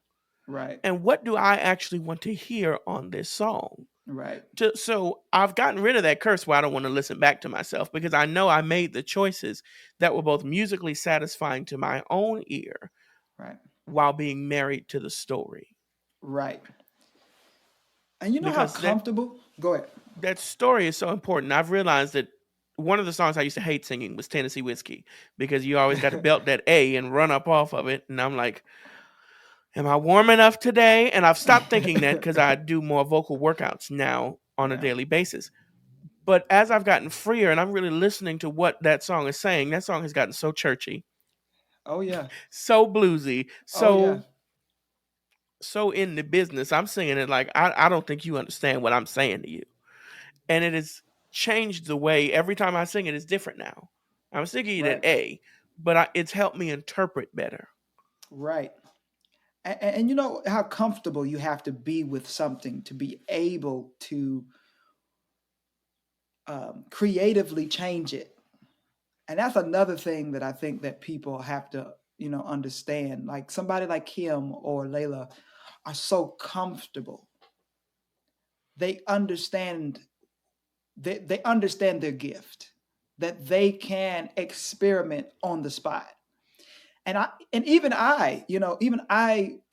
Right. And what do I actually want to hear on this song? Right. So I've gotten rid of that curse where I don't want to listen back to myself because I know I made the choices that were both musically satisfying to my own ear Right. while being married to the story. Right. And you know how Because that comfortable? Go ahead. that story is so important. I've realized that one of the songs I used to hate singing was Tennessee Whiskey because you always got to belt that A and run up off of it. And I'm like, am I warm enough today? And I've stopped thinking that because I do more vocal workouts now on a Yeah. daily basis. But as I've gotten freer and I'm really listening to what that song is saying, that song has gotten so churchy, Oh yeah. so bluesy, Oh yeah. so in the business. I'm singing it like I don't think you understand what I'm saying to you. And it has changed the way every time I sing it is different now. I'm singing it Right. at A, but it's helped me interpret better. Right. And you know how comfortable you have to be with something to be able to creatively change it. And that's another thing that I think that people have to, understand. Like somebody like Kim or Layla are so comfortable. They understand they understand their gift, that they can experiment on the spot. And even I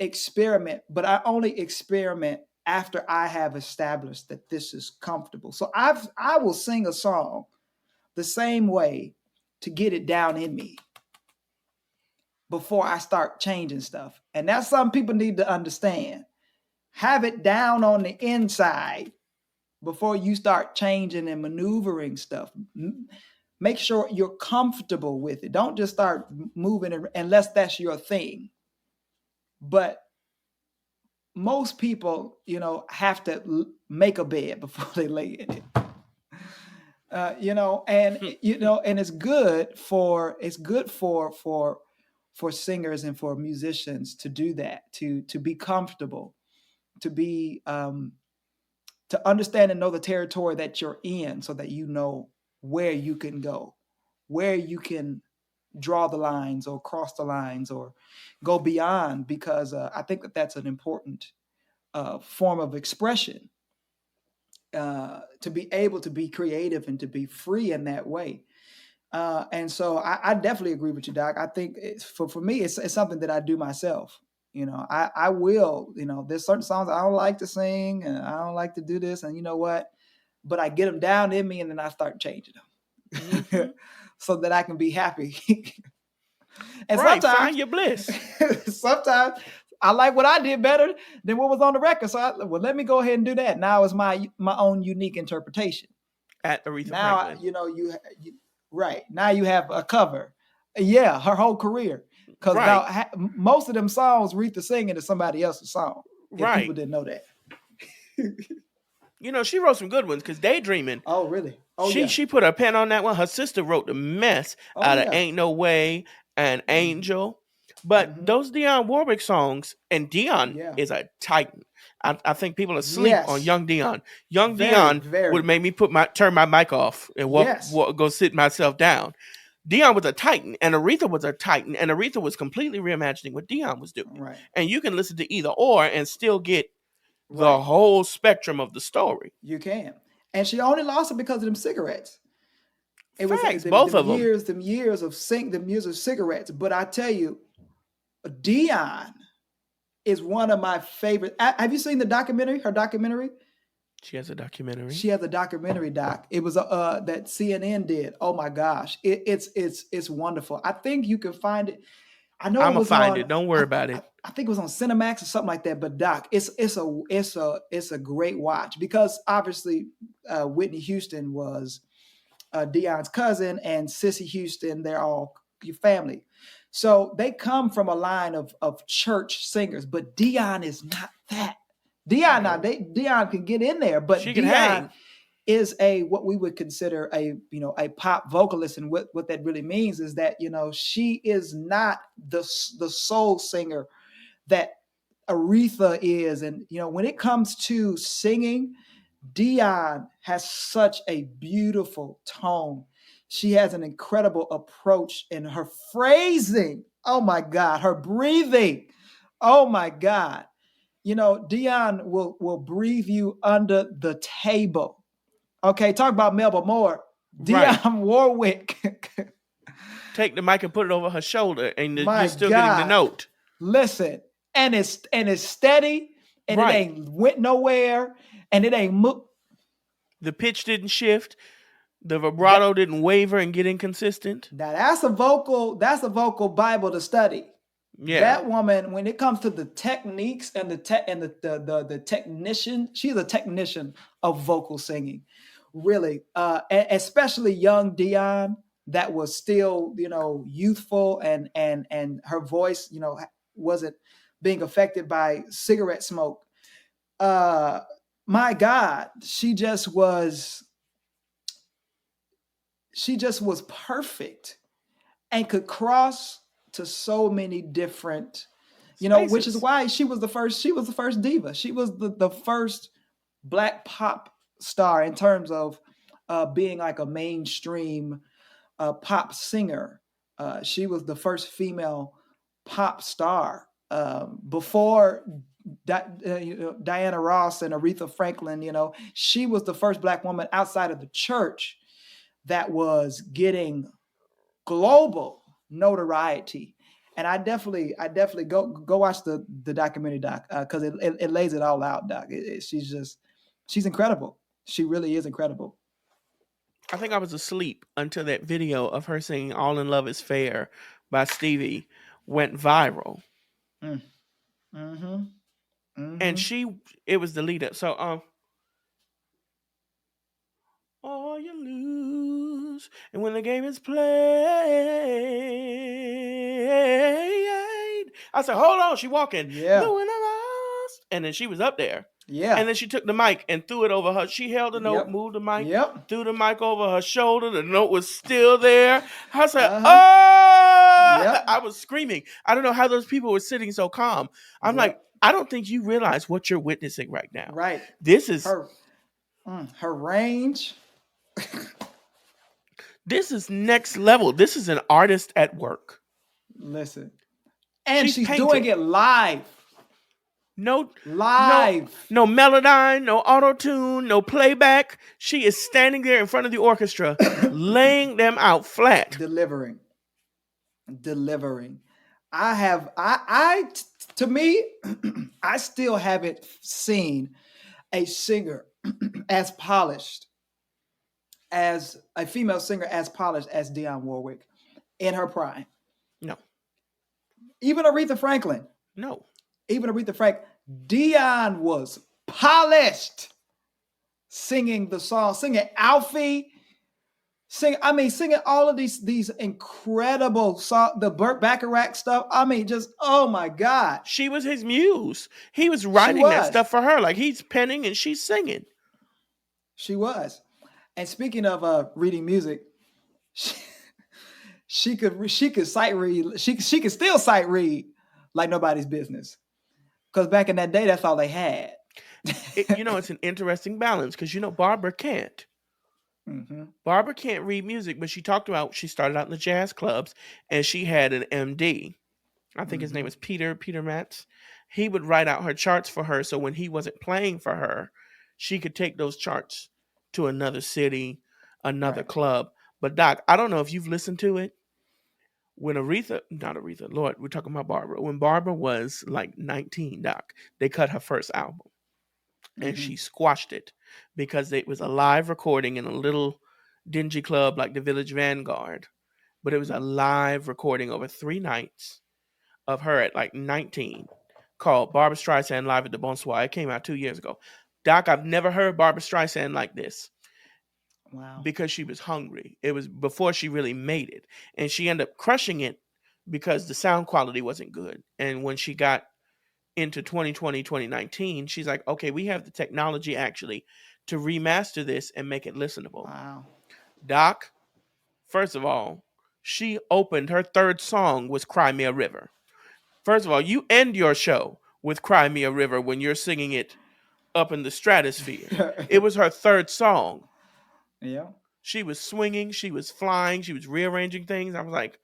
experiment, but I only experiment after I have established that this is comfortable. So I will sing a song the same way to get it down in me before I start changing stuff. And that's something people need to understand. Have it down on the inside before you start changing and maneuvering stuff. Make sure you're comfortable with it. Don't just start moving unless that's your thing. But most people, have to make a bed before they lay in it. And it's good for singers and for musicians to do that, to be comfortable, to be to understand and know the territory that you're in, so that you know where you can go, where you can draw the lines or cross the lines or go beyond, because I think that that's an important form of expression, to be able to be creative and to be free in that way. And so I definitely agree with you, Doc. I think for me, it's something that I do myself. I will, there's certain songs I don't like to sing and I don't like to do this. And you know what? But I get them down in me and then I start changing them Hmm. so that I can be happy. And Right, sometimes, find your bliss sometimes I like what I did better than what was on the record. So let me go ahead and do that. Now it's my own unique interpretation. at Aretha Now, Franklin. you right now you have a cover. Yeah, her whole career. Because Right, about most of them songs Aretha singing is somebody else's song. If right. people didn't know that. She wrote some good ones because Daydreaming, Oh, really? Oh, she yeah. she put her pen on that one. Her sister wrote the mess Oh, out of yeah. Ain't No Way and Hmm. Angel. But Hmm. those Dionne Warwick songs, and Dion Yeah. is a titan. I think people are asleep on Yes. Young Dion. Young Very, Dion would very. make me turn my mic off and Yes. go sit myself down. Dion was a titan, and Aretha was a titan, and Aretha was completely reimagining what Dion was doing. Right. And you can listen to either or and still get the Right. whole spectrum of the story. You can. And she only lost it because of them cigarettes. It was Facts, both of them. them years of cigarettes. But I tell you, Dion is one of my favorite. Have you seen the documentary? Her documentary? She has a documentary. She has a documentary, Doc. It was that CNN did. Oh my gosh, it's wonderful. I think you can find it. I know I'm it gonna was find on. it. Don't worry about it. I think it was on Cinemax or something like that. But Doc, it's a great watch because obviously Whitney Houston was Deion's cousin, and Sissy Houston. They're all your family. So they come from a line of church singers, but Dreion is not that. Dreion can get in there, but She can Dreion hang. is what we would consider a pop vocalist, and what that really means is that she is not the soul singer that Aretha is, and when it comes to singing, Dreion has such a beautiful tone. She has an incredible approach in her phrasing. Oh my God, her breathing. Oh my God. Dreion will breathe you under the table. Okay, talk about Melba Moore. Dionne Warwick. Take the mic and put it over her shoulder, and My you're still God. getting the note. Listen, and it's steady, and it ain't went nowhere, and it ain't The pitch didn't shift. The vibrato didn't waver and get inconsistent. Now that's a vocal Bible to study. Yeah. That woman, when it comes to the techniques and the technician, she's a technician of vocal singing. Really. Especially young Dreion, that was still, youthful, and her voice, wasn't being affected by cigarette smoke. My God, she just was perfect and could cross to so many different, spaces. Which is why she was the first diva. She was the first Black pop star in terms of being like a mainstream pop singer. She was the first female pop star before Diana Ross and Aretha Franklin. She was the first Black woman outside of the church that was getting global notoriety. And I definitely go watch the documentary, Doc, because it lays it all out, Doc. She's incredible. She really is incredible. I think I was asleep until that video of her singing "All in Love Is Fair" by Stevie went viral. And it was the lead up. So all you lose, and when the game is played, I said, hold on, she walking. Yeah. The winner lost. And then she was up there. Yeah. And then she took the mic and threw it over her. She held the note, moved the mic, threw the mic over her shoulder. The note was still there. I said, I was screaming. I don't know how those people were sitting so calm. I'm like, I don't think you realize what you're witnessing right now. Right. This is her range. This is next level. This is an artist at work. Listen. And she's doing it live. No live. No Melodyne, no auto-tune, no playback. She is standing there in front of the orchestra, laying them out flat. Delivering. To me, I still haven't seen a singer as polished, as a female singer as polished as Dionne Warwick in her prime. No. Even Aretha Franklin. No. Even Aretha Franklin. Dionne was polished singing the song, singing Alfie, singing all of these incredible songs, the Burt Bacharach stuff. Just, oh my God. She was his muse. He was writing that stuff for her. Like, he's penning and she's singing. She was. And speaking of reading music, she could sight read. She could still sight read like nobody's business. Because back in that day, that's all they had. It's an interesting balance because, Barbara can't. Mm-hmm. Barbara can't read music, but she talked about she started out in the jazz clubs and she had an MD. I think his name was Peter Matz. He would write out her charts for her. So when he wasn't playing for her, she could take those charts to another city, another club. But Doc, I don't know if you've listened to it. When Lord, we're talking about Barbara. When Barbara was like 19, Doc, they cut her first album. and Mm-hmm. she squashed it because it was a live recording in a little dingy club like the Village Vanguard. But it was a live recording over 3 nights of her at like 19 called Barbra Streisand Live at the Bonsoir. It came out 2 years ago. Doc, I've never heard Barbra Streisand like this Wow. because she was hungry. It was before she really made it. And she ended up crushing it because the sound quality wasn't good. And when she got into 2020, 2019, she's like, okay, we have the technology actually to remaster this and make it listenable. Wow. Doc, first of all, she opened her third song was Cry Me a River. First of all, you end your show with Cry Me a River when you're singing it up in the stratosphere. It was her third song. Yeah. She was swinging, she was flying, she was rearranging things. I was like,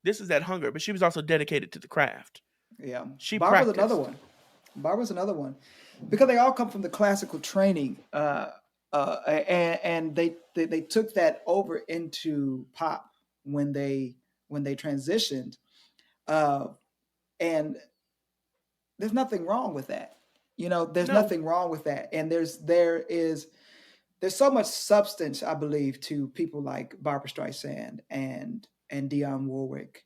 this is that hunger, but she was also dedicated to the craft. Yeah. She Barbara's practiced. another one. Barbara's another one, because they all come from the classical training, and they took that over into pop when they transitioned, and there's nothing wrong with that. There's No, nothing wrong with that, and there's so much substance, I believe, to people like Barbra Streisand and Dionne Warwick,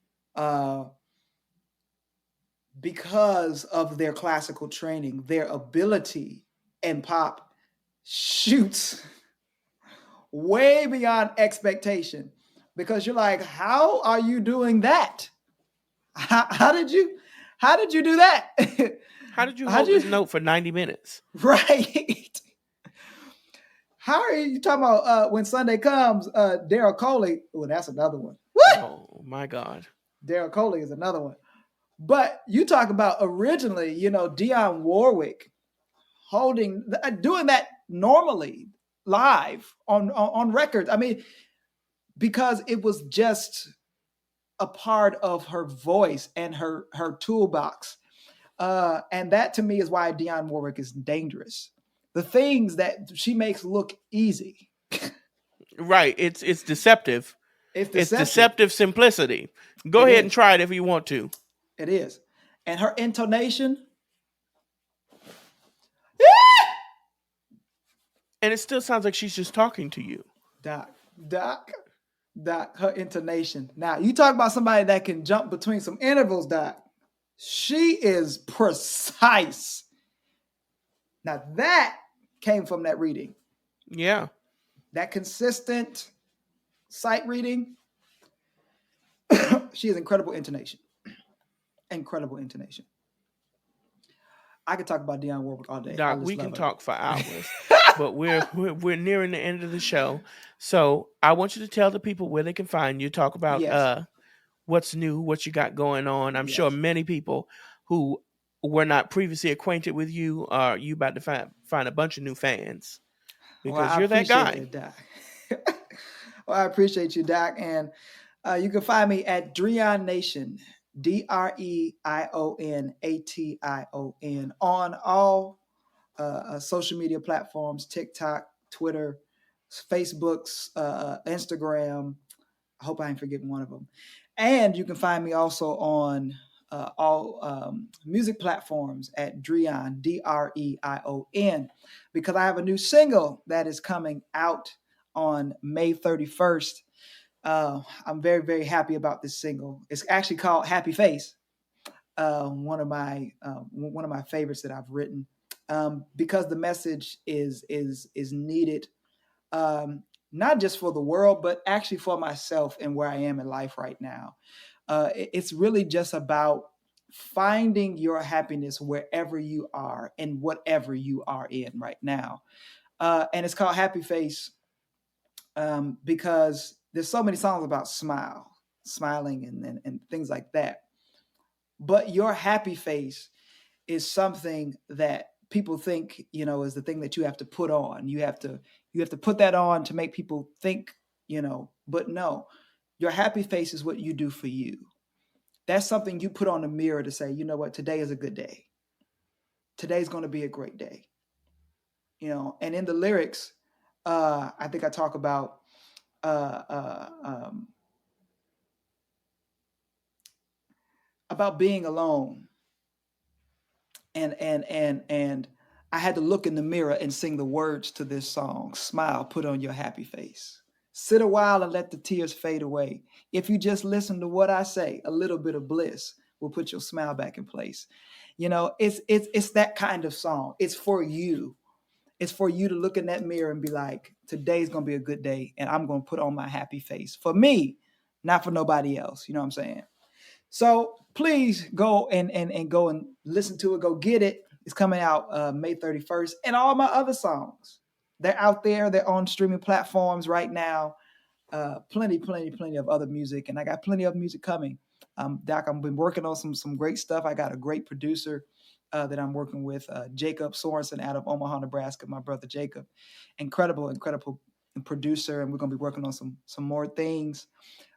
because of their classical training, their ability in pop shoots way beyond expectation. Because you're like, how are you doing that? How did you do that? how did you How'd hold this note for 90 minutes? Right. How are you talking about When Sunday Comes, Daryl Coley? Oh, that's another one. What? Oh my God. Daryl Coley is another one. But you talk about originally, Dionne Warwick doing that normally live on records. I mean, because it was just a part of her voice and her toolbox. And that to me is why Dionne Warwick is dangerous. The things that she makes look easy. Right. It's deceptive. It's It's deceptive. deceptive simplicity. Go It ahead and is. try it if you want to. It is. And her intonation. And it still sounds like she's just talking to you. Doc, her intonation. Now, you talk about somebody that can jump between some intervals, Doc. She is precise. Now, that came from that reading. Yeah. That consistent sight reading. She has incredible intonation. Incredible intonation. I could talk about Dionne Warwick all day. Doc, we can talk for hours. But we're nearing the end of the show. So I want you to tell the people where they can find you. Talk about Yes. What's new, what you got going on. I'm sure many people who were not previously acquainted with you are you about to find a bunch of new fans because you're that guy. It, Doc. Well, I appreciate you, Doc. And you can find me at Dreion Nation, DreionNation, on all social media platforms: TikTok, Twitter, Facebook's, Instagram. I hope I ain't forgetting one of them. And you can find me also on all music platforms at Dreion, Dreion, because I have a new single that is coming out on May 31st. I'm very, very happy about this single. It's actually called Happy Face. One of my favorites that I've written, because the message is needed, not just for the world, but actually for myself and where I am in life right now. It's really just about finding your happiness wherever you are and whatever you are in right now. And it's called Happy Face because there's so many songs about smiling and things like that. But your happy face is something that people think, is the thing that you have to put on. You have to put that on to make people think, but no, your happy face is what you do for you. That's something you put on the mirror to say, you know what, today is a good day. Today's going to be a great day. And in the lyrics, I think I talk about being alone. And I had to look in the mirror and sing the words to this song. Smile, put on your happy face. Sit a while and let the tears fade away. If you just listen to what I say, a little bit of bliss will put your smile back in place. You know, it's that kind of song. It's for you. It's for you to look in that mirror and be like, today's gonna be a good day, and I'm gonna put on my happy face. For me, not for nobody else. You know what I'm saying? So please go and go and listen to it. Go get it. It's coming out May 31st. And all my other songs, they're out there. They're on streaming platforms right now. Plenty of other music. And I got plenty of music coming. Doc, I've been working on some great stuff. I got a great producer that I'm working with, Jacob Sorensen out of Omaha, Nebraska, my brother Jacob. Incredible producer. And we're going to be working on some more things.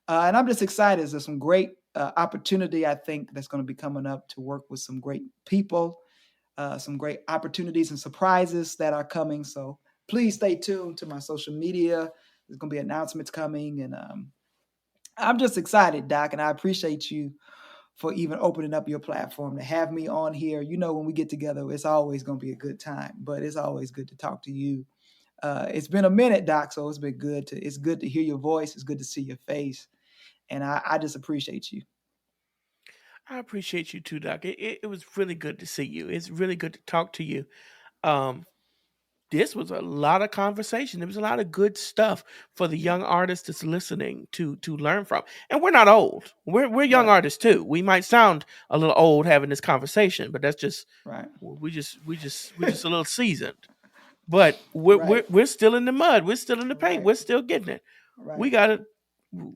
And I'm just excited. There's some great opportunity, I think, that's going to be coming up to work with some great people, some great opportunities and surprises that are coming. So please stay tuned to my social media. There's going to be announcements coming. And I'm just excited, Doc, and I appreciate you for even opening up your platform to have me on here. You know, when we get together, it's always going to be a good time, but it's always good to talk to you. It's been a minute, Doc, so it's been good it's good to hear your voice. It's good to see your face. And I just appreciate you. I appreciate you too, Doc. It was really good to see you. It's really good to talk to you. This was a lot of conversation. There was a lot of good stuff for the young artists that's listening to learn from. And we're not old. We're young artists too. We might sound a little old having this conversation, but that's just right. We just a little seasoned. But we're still in the mud. We're still in the paint. We're still getting it. Right.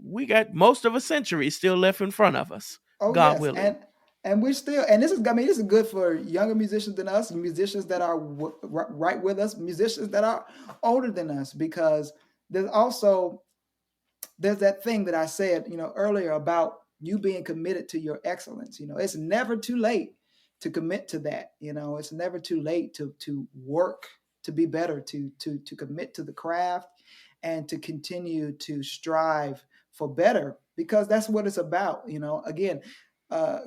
We got most of a century still left in front of us. Oh, God yes. willing. And we're still, and this is good for younger musicians than us, musicians that are right with us, musicians that are older than us, because there's that thing that I said, earlier about you being committed to your excellence. It's never too late to commit to that. It's never too late to work to be better, to commit to the craft and to continue to strive for better, because that's what it's about. Again,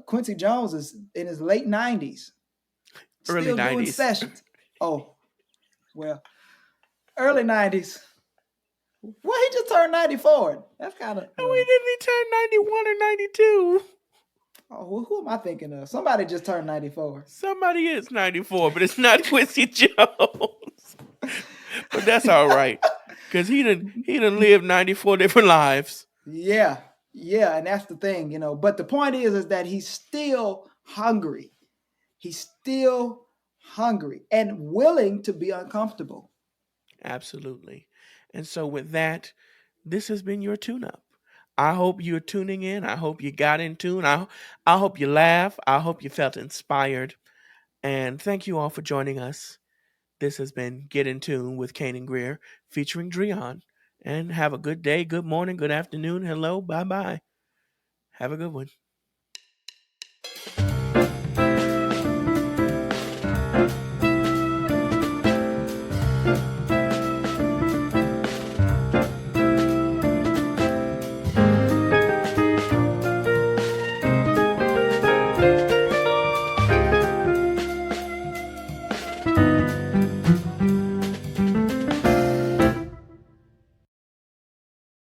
Quincy Jones is in his late 90s, early still 90s. doing sessions. Oh, well, early 90s. Well, he just turned 94. That's kind of. And we didn't he turn 91 or 92? Oh, well, who am I thinking of? Somebody just turned 94. Somebody is 94, but it's not Quincy Jones. But that's all right, because he done lived 94 different lives. Yeah, and that's the thing, But the point is that he's still hungry. He's still hungry and willing to be uncomfortable. Absolutely. And so with that, this has been your tune-up. I hope you're tuning in. I hope you got in tune. I hope you laugh. I hope you felt inspired. And thank you all for joining us. This has been Get in Tune with Cainan Greer featuring Dreion. And have a good day, good morning, good afternoon. Hello, bye-bye. Have a good one.